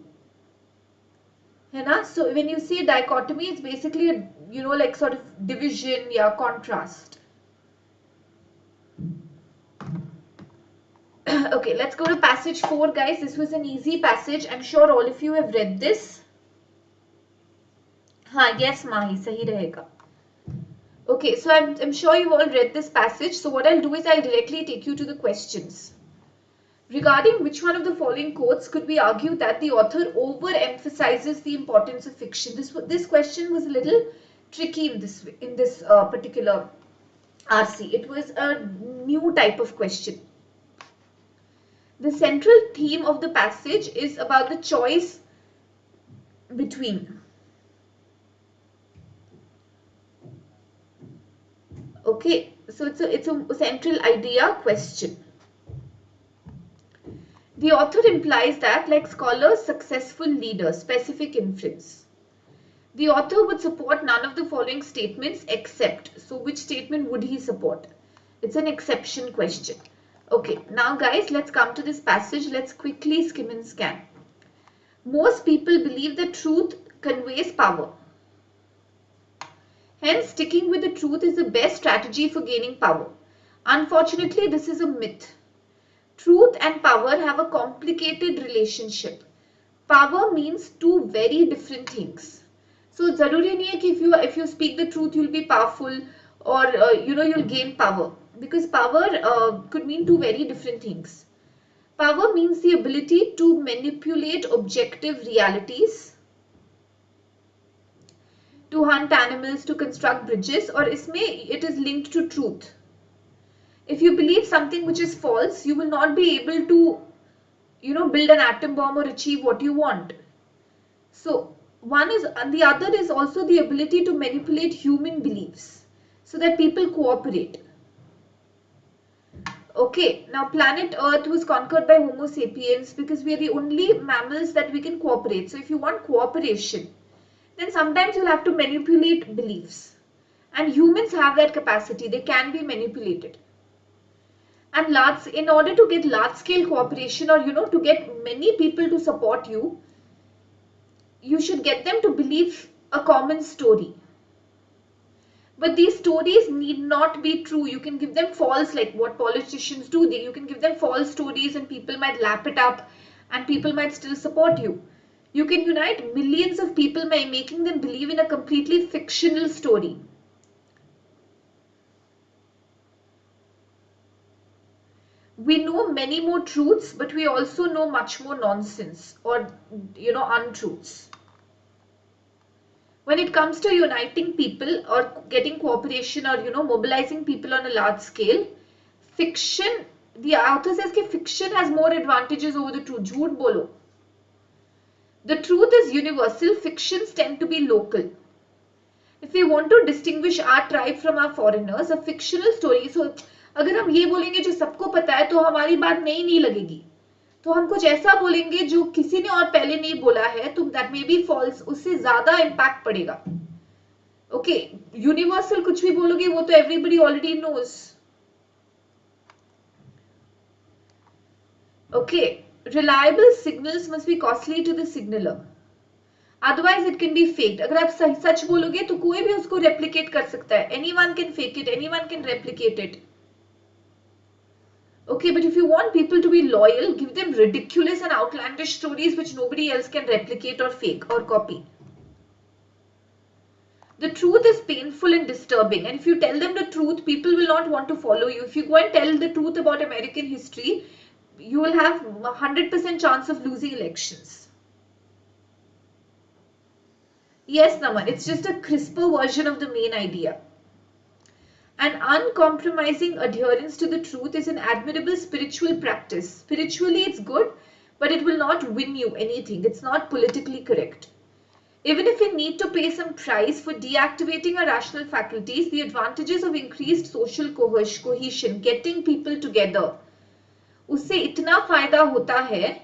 A: है ना? So when you say dichotomy, it's basically a, like sort of division, yeah, contrast. Okay, let's go to passage 4, guys. This was an easy passage. I'm sure all of you have read this. हाँ, yes, Mahi, sahi rahega. Okay, so I'm sure you've all read this passage. So what I'll do is I'll directly take you to the questions. Regarding which one of the following quotes could we argue that the author overemphasizes the importance of fiction? This question was a little tricky in this particular RC. It was a new type of question. The central theme of the passage is about the choice between. Okay, so it's a central idea question. The author implies that, like scholars, successful leaders, specific inference. The author would support none of the following statements except. So which statement would he support? It's an exception question. Okay, now guys, let's come to this passage. Let's quickly skim and scan. Most people believe that truth conveys power. Hence, sticking with the truth is the best strategy for gaining power. Unfortunately, this is a myth. Truth and power have a complicated relationship. Power means two very different things. So, zaruri nahi hai ki if you speak the truth, you'll be powerful or you'll gain power. Because power could mean two very different things. Power means the ability to manipulate objective realities, to hunt animals, to construct bridges, or it is linked to truth. If you believe something which is false, you will not be able to, build an atom bomb or achieve what you want. So, the other is also the ability to manipulate human beliefs so that people cooperate. Okay, now planet Earth was conquered by Homo sapiens because we are the only mammals that we can cooperate. So if you want cooperation, then sometimes you'll have to manipulate beliefs. And humans have that capacity. They can be manipulated. And in order to get large scale cooperation, or to get many people to support you, you should get them to believe a common story. But these stories need not be true. You can give them false, like what politicians do. You can give them false stories and people might lap it up and people might still support you. You can unite millions of people by making them believe in a completely fictional story. We know many more truths, but we also know much more nonsense or, untruths. When it comes to uniting people or getting cooperation or, mobilizing people on a large scale, fiction, the author says that fiction has more advantages over the truth. Jhoot bolo. The truth is universal, fictions tend to be local. If we want to distinguish our tribe from our foreigners, a fictional story, so अगर हम ये बोलेंगे जो सबको पता है तो हमारी बात नहीं लगेगी. तो हम कुछ ऐसा बोलेंगे जो किसी ने और पहले नहीं बोला है, तो दैट मे बी फॉल्स, उससे ज्यादा इम्पैक्ट पड़ेगा. ओके, यूनिवर्सल कुछ भी बोलोगे वो तो everybody already knows. Okay, reliable signals must be costly to the signaler. Otherwise it can be faked. अगर आप सच बोलोगे तो कोई भी उसको replicate कर सकता है. Anyone can fake it, anyone can replicate it. Okay, but if you want people to be loyal, give them ridiculous and outlandish stories which nobody else can replicate or fake or copy. The truth is painful and disturbing, and if you tell them the truth, people will not want to follow you. If you go and tell the truth about American history, you will have 100% chance of losing elections. Yes, Naman, it's just a crisper version of the main idea. An uncompromising adherence to the truth is an admirable spiritual practice. Spiritually, it's good, but it will not win you anything. It's not politically correct. Even if we need to pay some price for deactivating our rational faculties, the advantages of increased social cohesion, getting people together, उससे इतना फायदा होता है.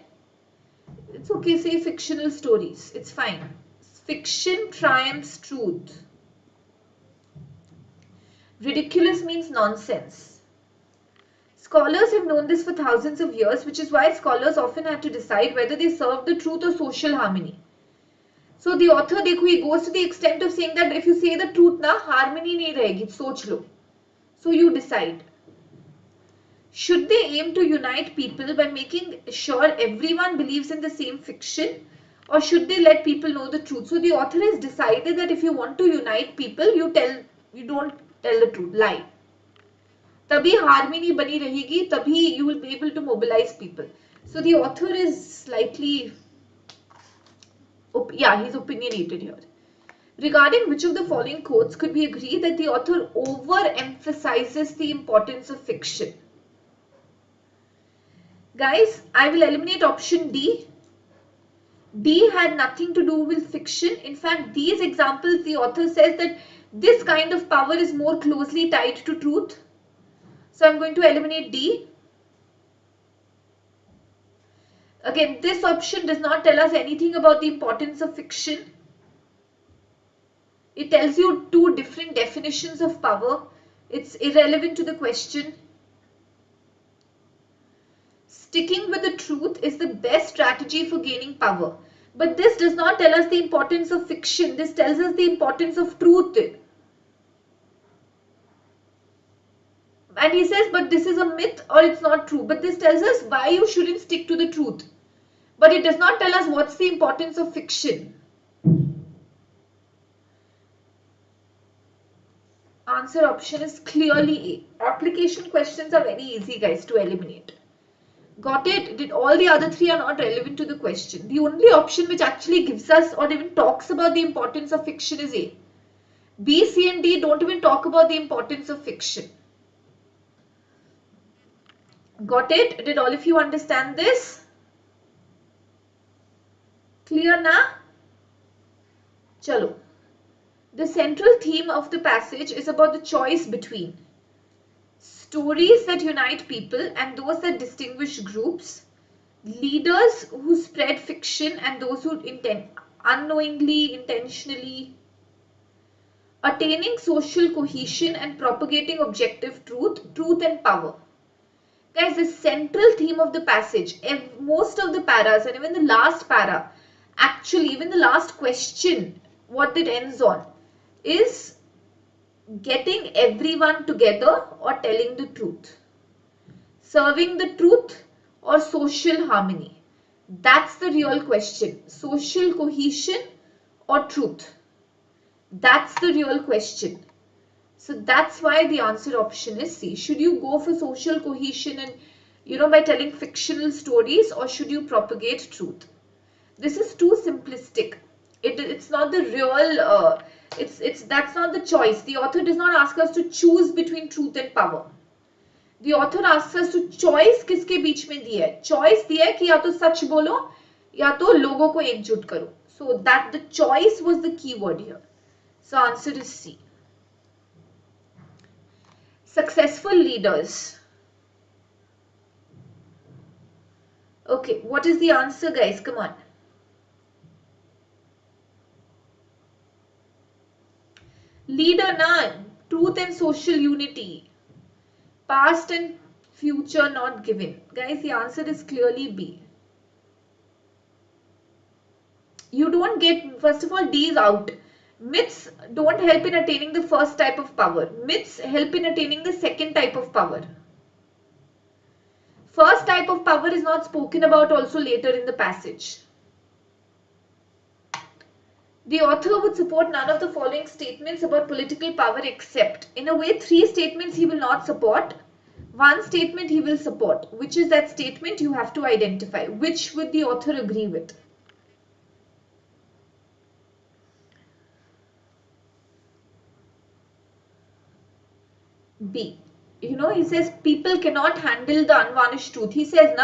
A: It's okay, say fictional stories. It's fine. Fiction triumphs truth. Ridiculous means nonsense. Scholars have known this for thousands of years, which is why scholars often have to decide whether they serve the truth or social harmony. So the author, देखो, he goes to the extent of saying that if you say the truth ना, harmony नहीं रहेगी, सोच लो. So you decide. Should they aim to unite people by making sure everyone believes in the same fiction, or should they let people know the truth? So the author has decided that if you want to unite people, you don't tell the truth, lie. तभी harmony बनी रहेगी, तभी you will be able to mobilize people. So the author is slightly, he's opinionated here. Regarding which of the following quotes could we agree that the author overemphasizes the importance of fiction? Guys, I will eliminate option D. D had nothing to do with fiction. In fact, these examples, the author says that this kind of power is more closely tied to truth. So I'm going to eliminate D. Again, this option does not tell us anything about the importance of fiction. It tells you two different definitions of power. It's irrelevant to the question. Sticking with the truth is the best strategy for gaining power. But this does not tell us the importance of fiction. This tells us the importance of truth. And he says, but this is a myth or it's not true. But this tells us why you shouldn't stick to the truth. But it does not tell us what's the importance of fiction. Answer option is clearly A. Application questions are very easy, guys, to eliminate. Got it? All the other three are not relevant to the question. The only option which actually gives us or even talks about the importance of fiction is A. B, C and D don't even talk about the importance of fiction. Got it? Did all of you understand this? Clear na? Chalo. The central theme of the passage is about the choice between stories that unite people and those that distinguish groups, leaders who spread fiction and those who unknowingly, intentionally, attaining social cohesion and propagating objective truth and power. Guys, the central theme of the passage, most of the paras and even the last para, actually even the last question, what it ends on is getting everyone together or telling the truth, serving the truth or social harmony. That's the real question. Social cohesion or truth. That's the real question. So that's why the answer option is C. Should you go for social cohesion and, by telling fictional stories, or should you propagate truth? This is too simplistic. It's not the real, that's not the choice. The author does not ask us to choose between truth and power. The author asks us to choice किसके बीच में दिया है? Choice दिया है कि या तो सच बोलो या तो लोगों को एकजुट करो. So that the choice was the key word here. So answer is C. Successful leaders. Okay, what is the answer, guys? Come on. Leader na, truth and social unity. Past and future not given. Guys, the answer is clearly B. You don't get, first of all, D is out. Myths don't help in attaining the first type of power. Myths help in attaining the second type of power. First type of power is not spoken about also later in the passage. The author would support none of the following statements about political power except, in a way, 3 statements he will not support. 1 statement he will support. Which is that statement? You have to identify. Which would the author agree with? B. He says people cannot handle the unvarnished truth. He says,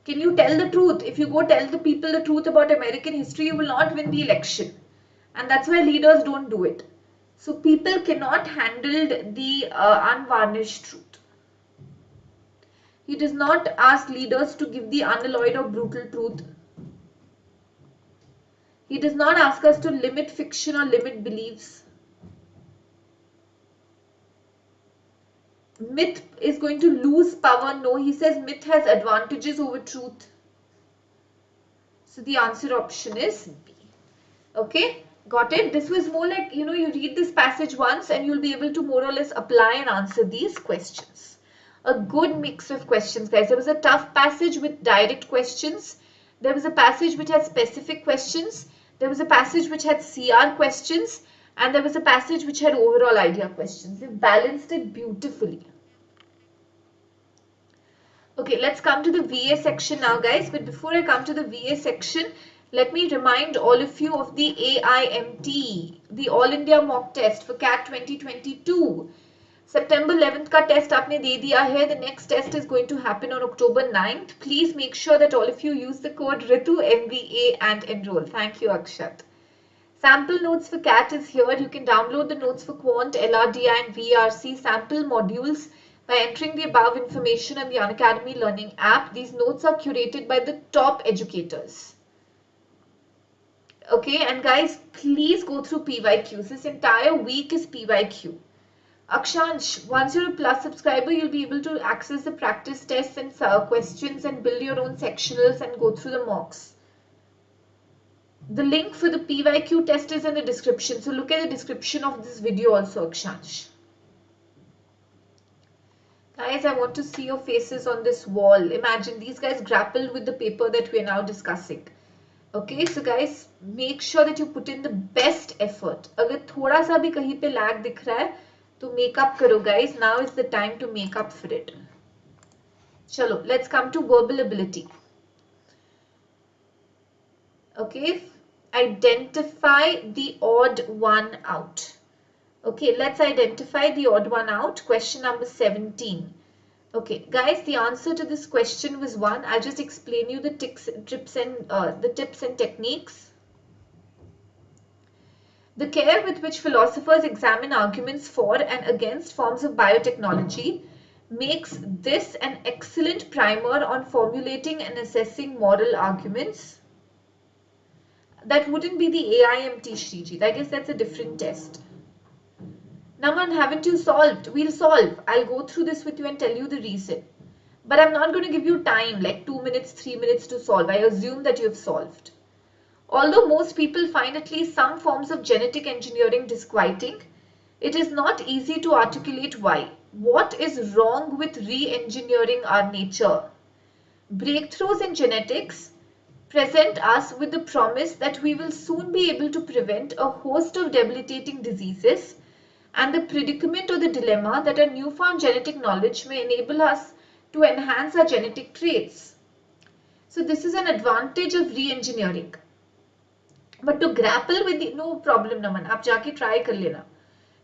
A: can you tell the truth? If you go tell the people the truth about American history, you will not win the election. And that's why leaders don't do it. So people cannot handle the unvarnished truth. He does not ask leaders to give the unalloyed or brutal truth. He does not ask us to limit fiction or limit beliefs. Myth is going to lose power. No, he says myth has advantages over truth. So the answer option is B. Okay, got it? This was more like, you read this passage once and you'll be able to more or less apply and answer these questions. A good mix of questions, guys. There was a tough passage with direct questions. There was a passage which had specific questions. There was a passage which had CR questions. And there was a passage which had overall idea questions. They balanced it beautifully. Okay, let's come to the VA section now, guys. But before I come to the VA section, let me remind all of you of the AIMT, the All India Mock Test for CAT 2022. September 11th का test आपने दे दिया है. The next test is going to happen on October 9th. Please make sure that all of you use the code Ritu MVA and enroll. Thank you, Akshat. Sample notes for CAT is here. You can download the notes for Quant, LRDI and VARC sample modules by entering the above information on the Unacademy Learning app. These notes are curated by the top educators. Okay, and guys, please go through PYQs. This entire week is PYQ. Akshansh, once you're a Plus subscriber, you'll be able to access the practice tests and questions and build your own sectionals and go through the mocks. The link for the PYQ test is in the description. So look at the description of this video also, Akshansh. Guys, I want to see your faces on this wall. Imagine these guys grappled with the paper that we are now discussing. Okay, so guys, make sure that you put in the best effort. अगर थोड़ा सा भी कहीं पे lag दिख रहा है, तो make up करो, guys. Now is the time to make up for it. चलो, let's come to verbal ability. Okay, identify the odd one out. Okay, let's identify the odd one out. Question number 17. Okay, guys, the answer to this question was 1. I'll just explain you the tips and techniques. The care with which philosophers examine arguments for and against forms of biotechnology makes this an excellent primer on formulating and assessing moral arguments. That wouldn't be the AIMT, Shriji. I guess that's a different test. Naman, haven't you solved? We'll solve. I'll go through this with you and tell you the reason. But I'm not going to give you time like 2 minutes, 3 minutes to solve. I assume that you have solved. Although most people find at least some forms of genetic engineering disquieting, it is not easy to articulate why. What is wrong with re-engineering our nature? Breakthroughs in genetics present us with the promise that we will soon be able to prevent a host of debilitating diseases, and the predicament or the dilemma that a newfound genetic knowledge may enable us to enhance our genetic traits. So this is an advantage of re-engineering. But to grapple with the, no problem Naman, आप जाके try कर लेना.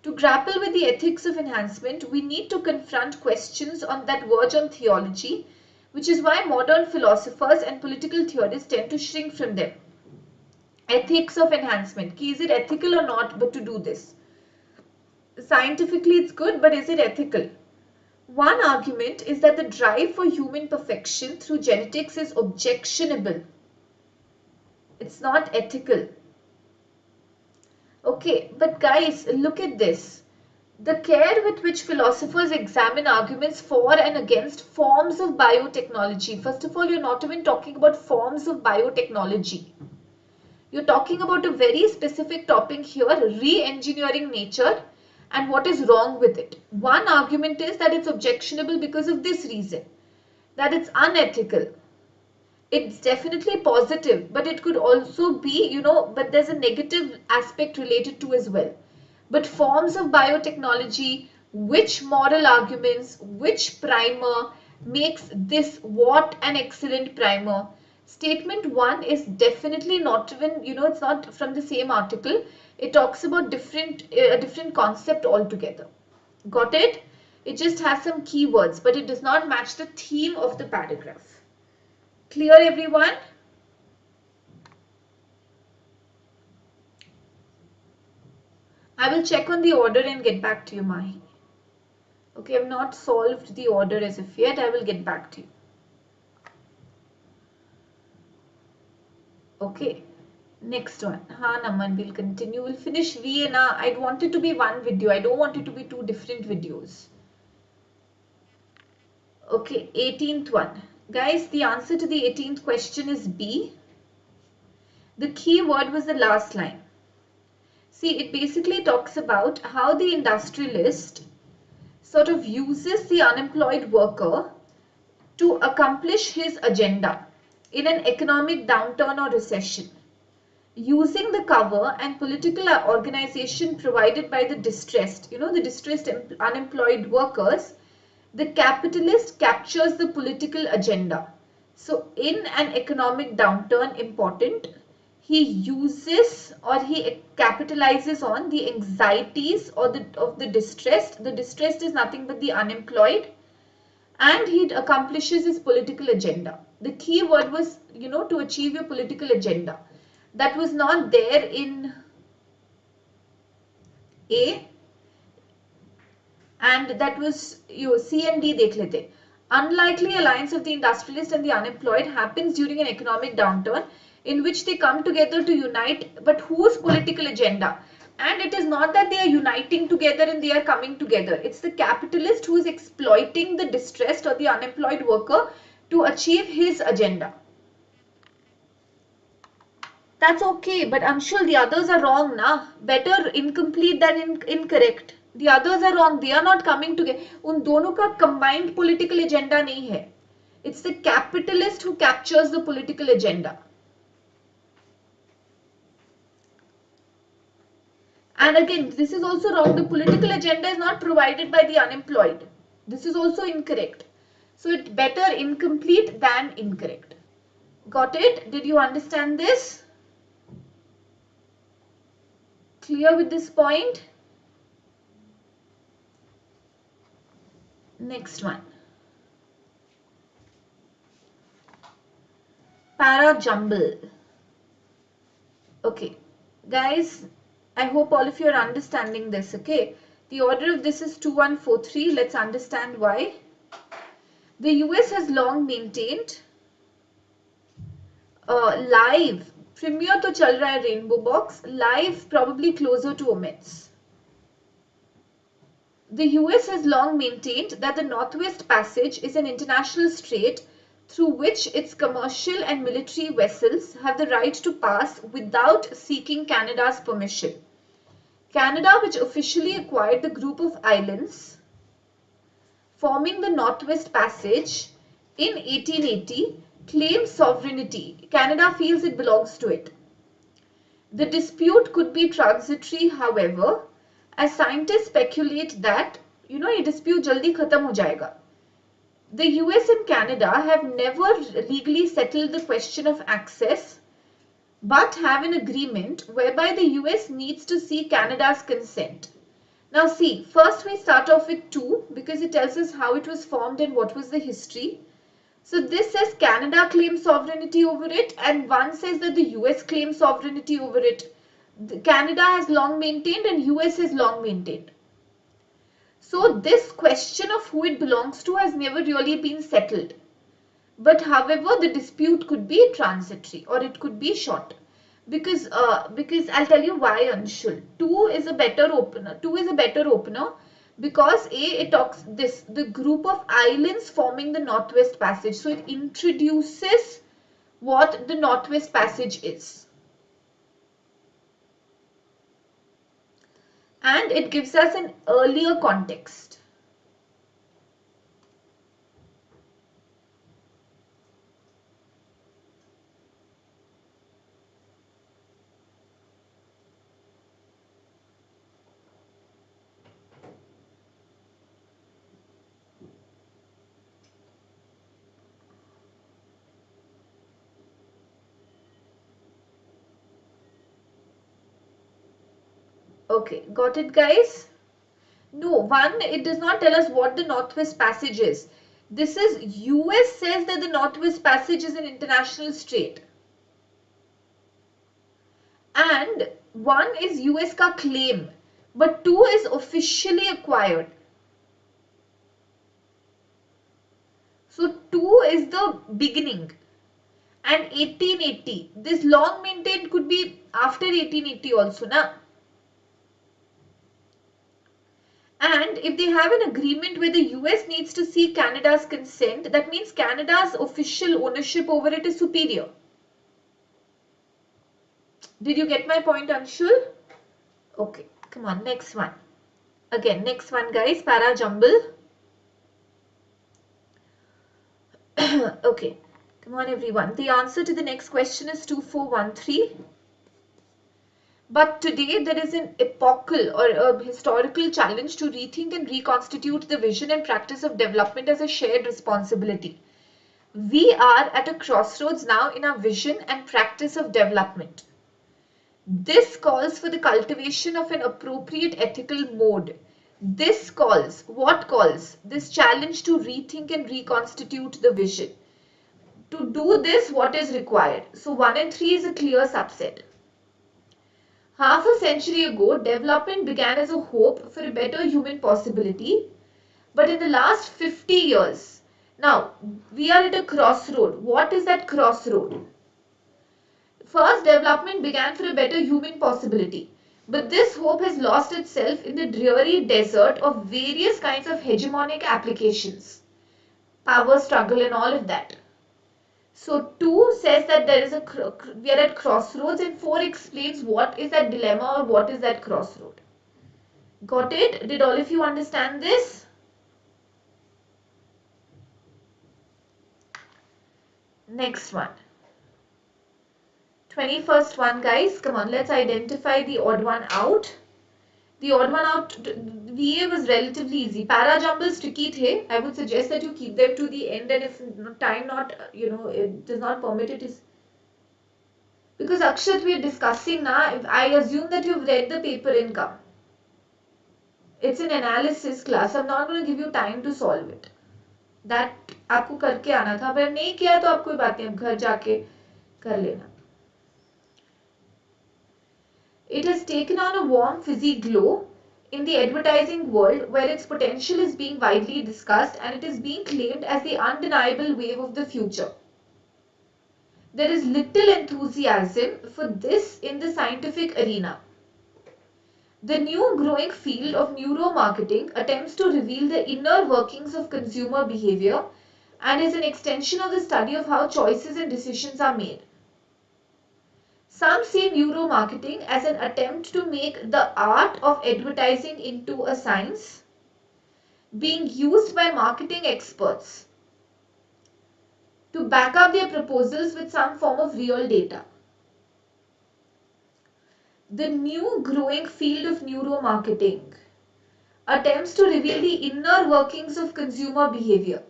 A: To grapple with the ethics of enhancement, we need to confront questions on that verge on theology, which is why modern philosophers and political theorists tend to shrink from them. Ethics of enhancement. Is it ethical or not, but to do this? Scientifically, it's good, but is it ethical? One argument is that the drive for human perfection through genetics is objectionable. It's not ethical. Okay, but guys, look at this. The care with which philosophers examine arguments for and against forms of biotechnology. First of all, you're not even talking about forms of biotechnology. You're talking about a very specific topic here, re-engineering nature and what is wrong with it. One argument is that it's objectionable because of this reason, that it's unethical. It's definitely positive, but it could also be, but there's a negative aspect related to as well. But forms of biotechnology, which moral arguments, which primer makes this what an excellent primer? Statement 1 is definitely not even, it's not from the same article. It talks about a different concept altogether. Got it? It just has some keywords, but it does not match the theme of the paragraph. Clear, everyone? I will check on the order and get back to you, Mahi. Okay, I've not solved the order as of yet. I will get back to you. Okay, next one. Naman, we'll continue. We'll finish Vienna. I want it to be one video. I don't want it to be two different videos. Okay, 18th one. Guys, the answer to the 18th question is B. The key word was the last line. See, it basically talks about how the industrialist sort of uses the unemployed worker to accomplish his agenda in an economic downturn or recession. Using the cover and political organization provided by the distressed, the distressed unemployed workers, the capitalist captures the political agenda. So in an economic downturn, important, he uses or he capitalizes on the anxieties of the distressed. The distressed is nothing but the unemployed, and he accomplishes his political agenda. The key word was, to achieve your political agenda. That was not there in A, and that was C and D dekh lete. Unlikely alliance of the industrialist and the unemployed happens during an economic downturn in which they come together to unite, but whose political agenda? And it is not that they are uniting together and they are coming together. It's the capitalist who is exploiting the distressed or the unemployed worker to achieve his agenda. That's okay, but Anshul, the others are wrong, na? Better incomplete than incorrect. The others are wrong. They are not coming together. उन दोनों का combined political agenda नहीं है. It's the capitalist who captures the political agenda. And again, this is also wrong. The political agenda is not provided by the unemployed. This is also incorrect. So it's better incomplete than incorrect. Got it? Did you understand this? Clear with this point? Next one. Para jumble. Okay, guys, I hope all of you are understanding this. Okay, the order of this is 2143. Let's understand why. The US has long maintained live. Premiere to chal raha hai Rainbow Box. Live probably closer to omits. The US has long maintained that the Northwest Passage is an international strait through which its commercial and military vessels have the right to pass without seeking Canada's permission. Canada, which officially acquired the group of islands forming the Northwest Passage in 1880, claims sovereignty. Canada feels it belongs to it. The dispute could be transitory, however, as scientists speculate that, ये dispute jaldi khatam ho jayega. The US and Canada have never legally settled the question of access, but have an agreement whereby the US needs to seek Canada's consent. Now see, first we start off with 2 because it tells us how it was formed and what was the history. So this says Canada claims sovereignty over it, and 1 says that the US claims sovereignty over it. Canada has long maintained and US has long maintained. So this question of who it belongs to has never really been settled. But however, the dispute could be transitory or it could be short. Because I'll tell you why, Anshul. 2 is a better opener. 2 is a better opener because it talks the group of islands forming the Northwest Passage. So it introduces what the Northwest Passage is. And it gives us an earlier context. Okay, got it, guys? No, 1, it does not tell us what the Northwest Passage is. This is US says that the Northwest Passage is an international strait. And 1 is US ka claim, but 2 is officially acquired. So 2 is the beginning. And 1880, this long maintained could be after 1880 also, na? And if they have an agreement where the US needs to seek Canada's consent, that means Canada's official ownership over it is superior. Did you get my point, Anshul? Okay, come on, next one. Again, next one, guys, para jumble. Okay, come on, everyone. The answer to the next question is 2413. But today there is an epochal or a historical challenge to rethink and reconstitute the vision and practice of development as a shared responsibility. We are at a crossroads now in our vision and practice of development. This calls for the cultivation of an appropriate ethical mode. This calls, what calls? This challenge to rethink and reconstitute the vision. To do this, what is required? So 1 and 3 is a clear subset. Half a century ago, development began as a hope for a better human possibility. But in the last 50 years, now we are at a crossroad. What is that crossroad? First, development began for a better human possibility. But this hope has lost itself in the dreary desert of various kinds of hegemonic applications, power struggle and all of that. So 2 says that there is we are at crossroads, and 4 explains what is that dilemma or what is that crossroad. Got it? Did all of you understand this? Next one. 21st one, guys. Come on, let's identify the odd one out. The odd one out, VA was relatively easy. Para jumbles tricky the. I would suggest that you keep them to the end, and if time not, it does not permit it, is because Akshat, we are discussing now. I assume that you've read the paper income. It's an analysis class. I'm not going to give you time to solve it. That आपको करके आना था. अगर नहीं किया तो आप कोई बात नहीं, अब घर जाके कर लेना. It has taken on a warm fizzy glow in the advertising world where its potential is being widely discussed and it is being claimed as the undeniable wave of the future. There is little enthusiasm for this in the scientific arena. The new growing field of neuromarketing attempts to reveal the inner workings of consumer behavior and is an extension of the study of how choices and decisions are made. Some see neuromarketing as an attempt to make the art of advertising into a science being used by marketing experts to back up their proposals with some form of real data. The new growing field of neuromarketing attempts to reveal the inner workings of consumer behavior.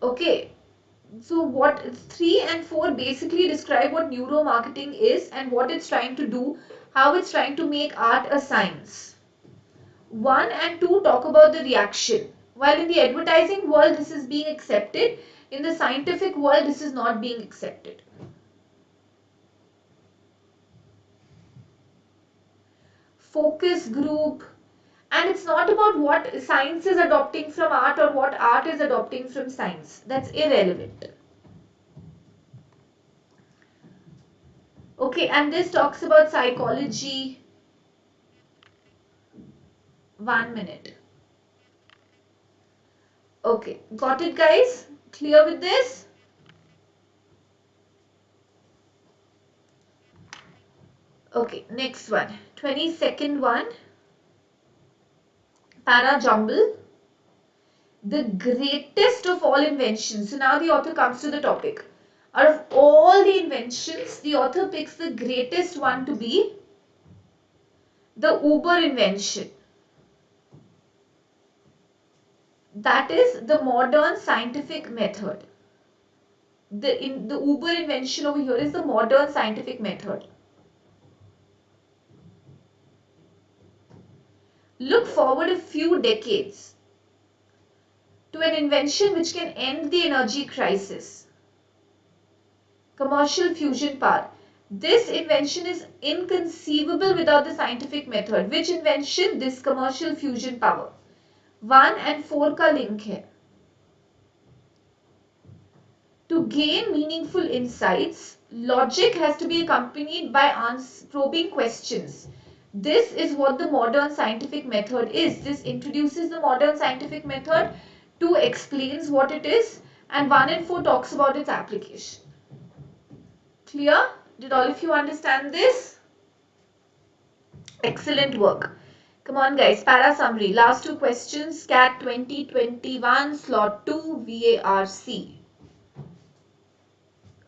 A: Okay, so what 3 and 4 basically describe what neuromarketing is and what it's trying to do, how it's trying to make art a science. 1 and 2 talk about the reaction. While in the advertising world this is being accepted, in the scientific world this is not being accepted. Focus group, and it's not about what science is adopting from art or what art is adopting from science. That's irrelevant. Okay, and this talks about psychology. 1 minute. Okay, got it guys? Clear with this? Okay, next one. 22nd one. Para jumble. The greatest of all inventions. So now the author comes to the topic. Out of all the inventions, the author picks the greatest one to be the Uber invention. That is the modern scientific method. The Uber invention over here is the modern scientific method. Look forward a few decades to an invention which can end the energy crisis. Commercial fusion power. This invention is inconceivable without the scientific method. Which invention? This commercial fusion power. 1 and 4 का link है. To gain meaningful insights, logic has to be accompanied by probing questions. This is what the modern scientific method is. This introduces the modern scientific method, 2 explains what it is, and 1 and 4 talks about its application. Clear? Did all of you understand this? Excellent work. Come on guys, para summary. Last 2 questions, CAT 2021 slot 2 VARC.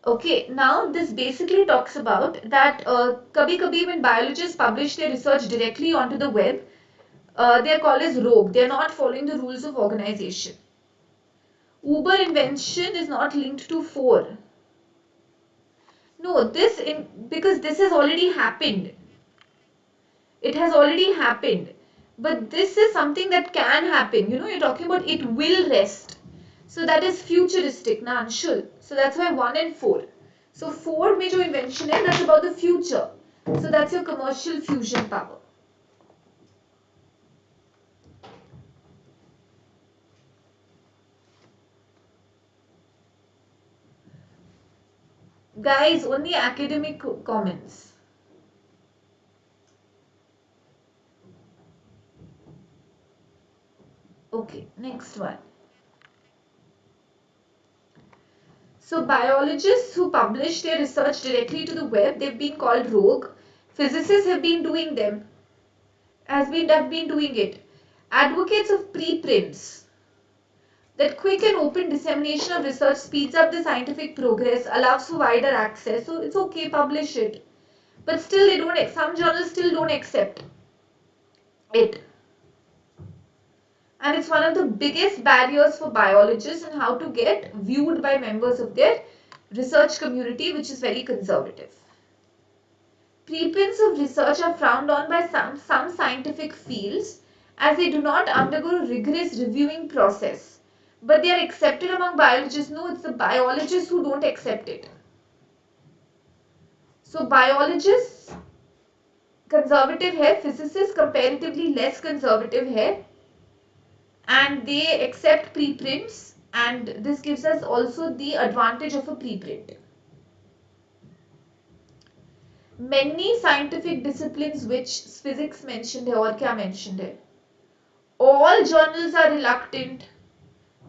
A: Okay, now this basically talks about that kabhi when biologists publish their research directly onto the web, they are called as rogue. They are not following the rules of organization. Uber invention is not linked to 4. No, because this has already happened. It has already happened. But this is something that can happen. You know, you're talking about it will rest. So that is futuristic, na Anshul. So that's why 1 and 4. So 4 में जो invention है, that's about the future. So that's your commercial fusion power. Guys, only academic comments. Okay, next one. So biologists who publish their research directly to the web, they've been called rogue. Physicists have been doing them. Have been doing it. Advocates of preprints. That quick and open dissemination of research speeds up the scientific progress, allows for wider access. So it's okay, publish it. But still some journals still don't accept it. And it's one of the biggest barriers for biologists and how to get viewed by members of their research community, which is very conservative. Preprints of research are frowned on by some scientific fields as they do not undergo a rigorous reviewing process. But they are accepted among biologists. No, it's the biologists who don't accept it. So biologists conservative hai, physicists comparatively less conservative hai, and they accept preprints and this gives us also the advantage of a preprint. Many scientific disciplines which physics mentioned है और क्या mentioned है? All journals are reluctant.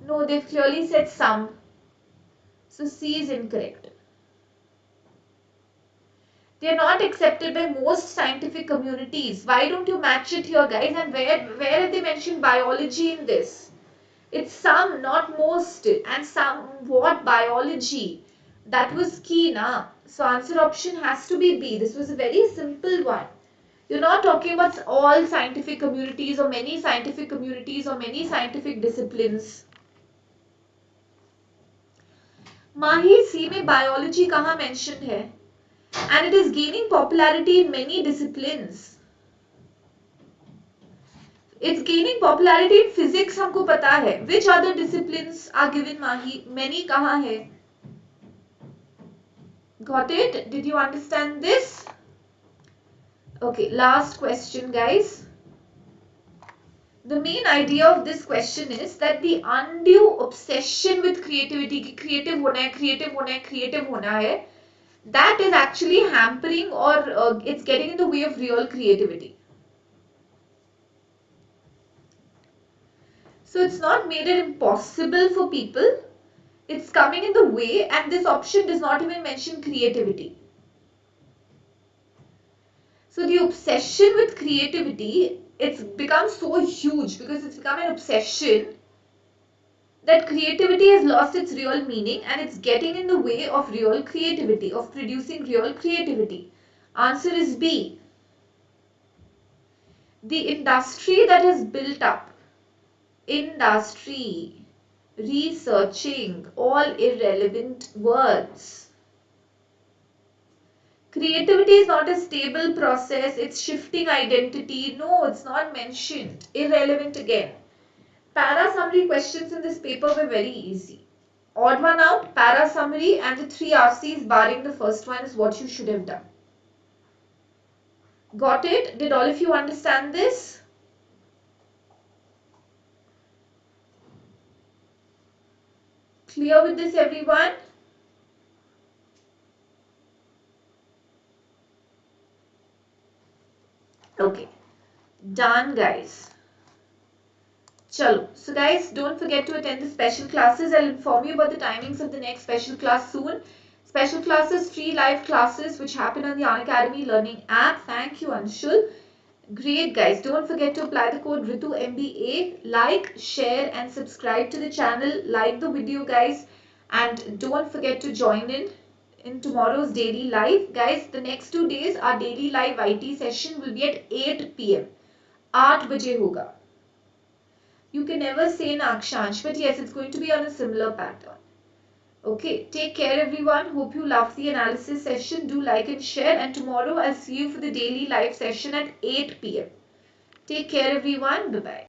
A: No, they've clearly said some. So C is incorrect. They are not accepted by most scientific communities. Why don't you match it here, guys? And where have they mentioned biology in this? It's some, not most, and somewhat biology. That was key, na? So answer option has to be B. This was a very simple one. You're not talking about all scientific communities or many scientific communities or many scientific disciplines. माही सी में biology कहाँ mentioned है? And it is gaining popularity in many disciplines. It's gaining popularity in physics, हमको पता है. Which other disciplines are given Mahi? Many कहाँ है? Got it? Did you understand this? Okay, last question, guys. The main idea of this question is that the undue obsession with creativity, कि creative होना है, creative होना है, creative होना है, that is actually hampering or it's getting in the way of real creativity. So it's not made it impossible for people. It's coming in the way, and this option does not even mention creativity. So the obsession with creativity, it's become so huge because it's become an obsession that creativity has lost its real meaning and it's getting in the way of real creativity, of producing real creativity. Answer is B. The industry that has built up, industry, researching, all irrelevant words. Creativity is not a stable process, it's shifting identity. No, it's not mentioned. Irrelevant again. Para summary questions in this paper were very easy. Odd one out, para summary, and the 3 RCs barring the first one is what you should have done. Got it? Did all of you understand this? Clear with this, everyone? Okay, done, guys. Chalo. So guys, don't forget to attend the special classes. I'll inform you about the timings of the next special class soon. Special classes, free live classes which happen on the Unacademy Learning app. Thank you, Anshul. Great, guys. Don't forget to apply the code RITUMBA. Like, share and subscribe to the channel. Like the video, guys. And don't forget to join in tomorrow's daily live. Guys, the next 2 days, our daily live IT session will be at 8 p.m. 8 baje hoga. You can never say Nakshansh, but yes, it's going to be on a similar pattern. Okay, take care everyone. Hope you loved the analysis session. Do like and share, and tomorrow I'll see you for the daily live session at 8 p.m. Take care everyone. Bye-bye.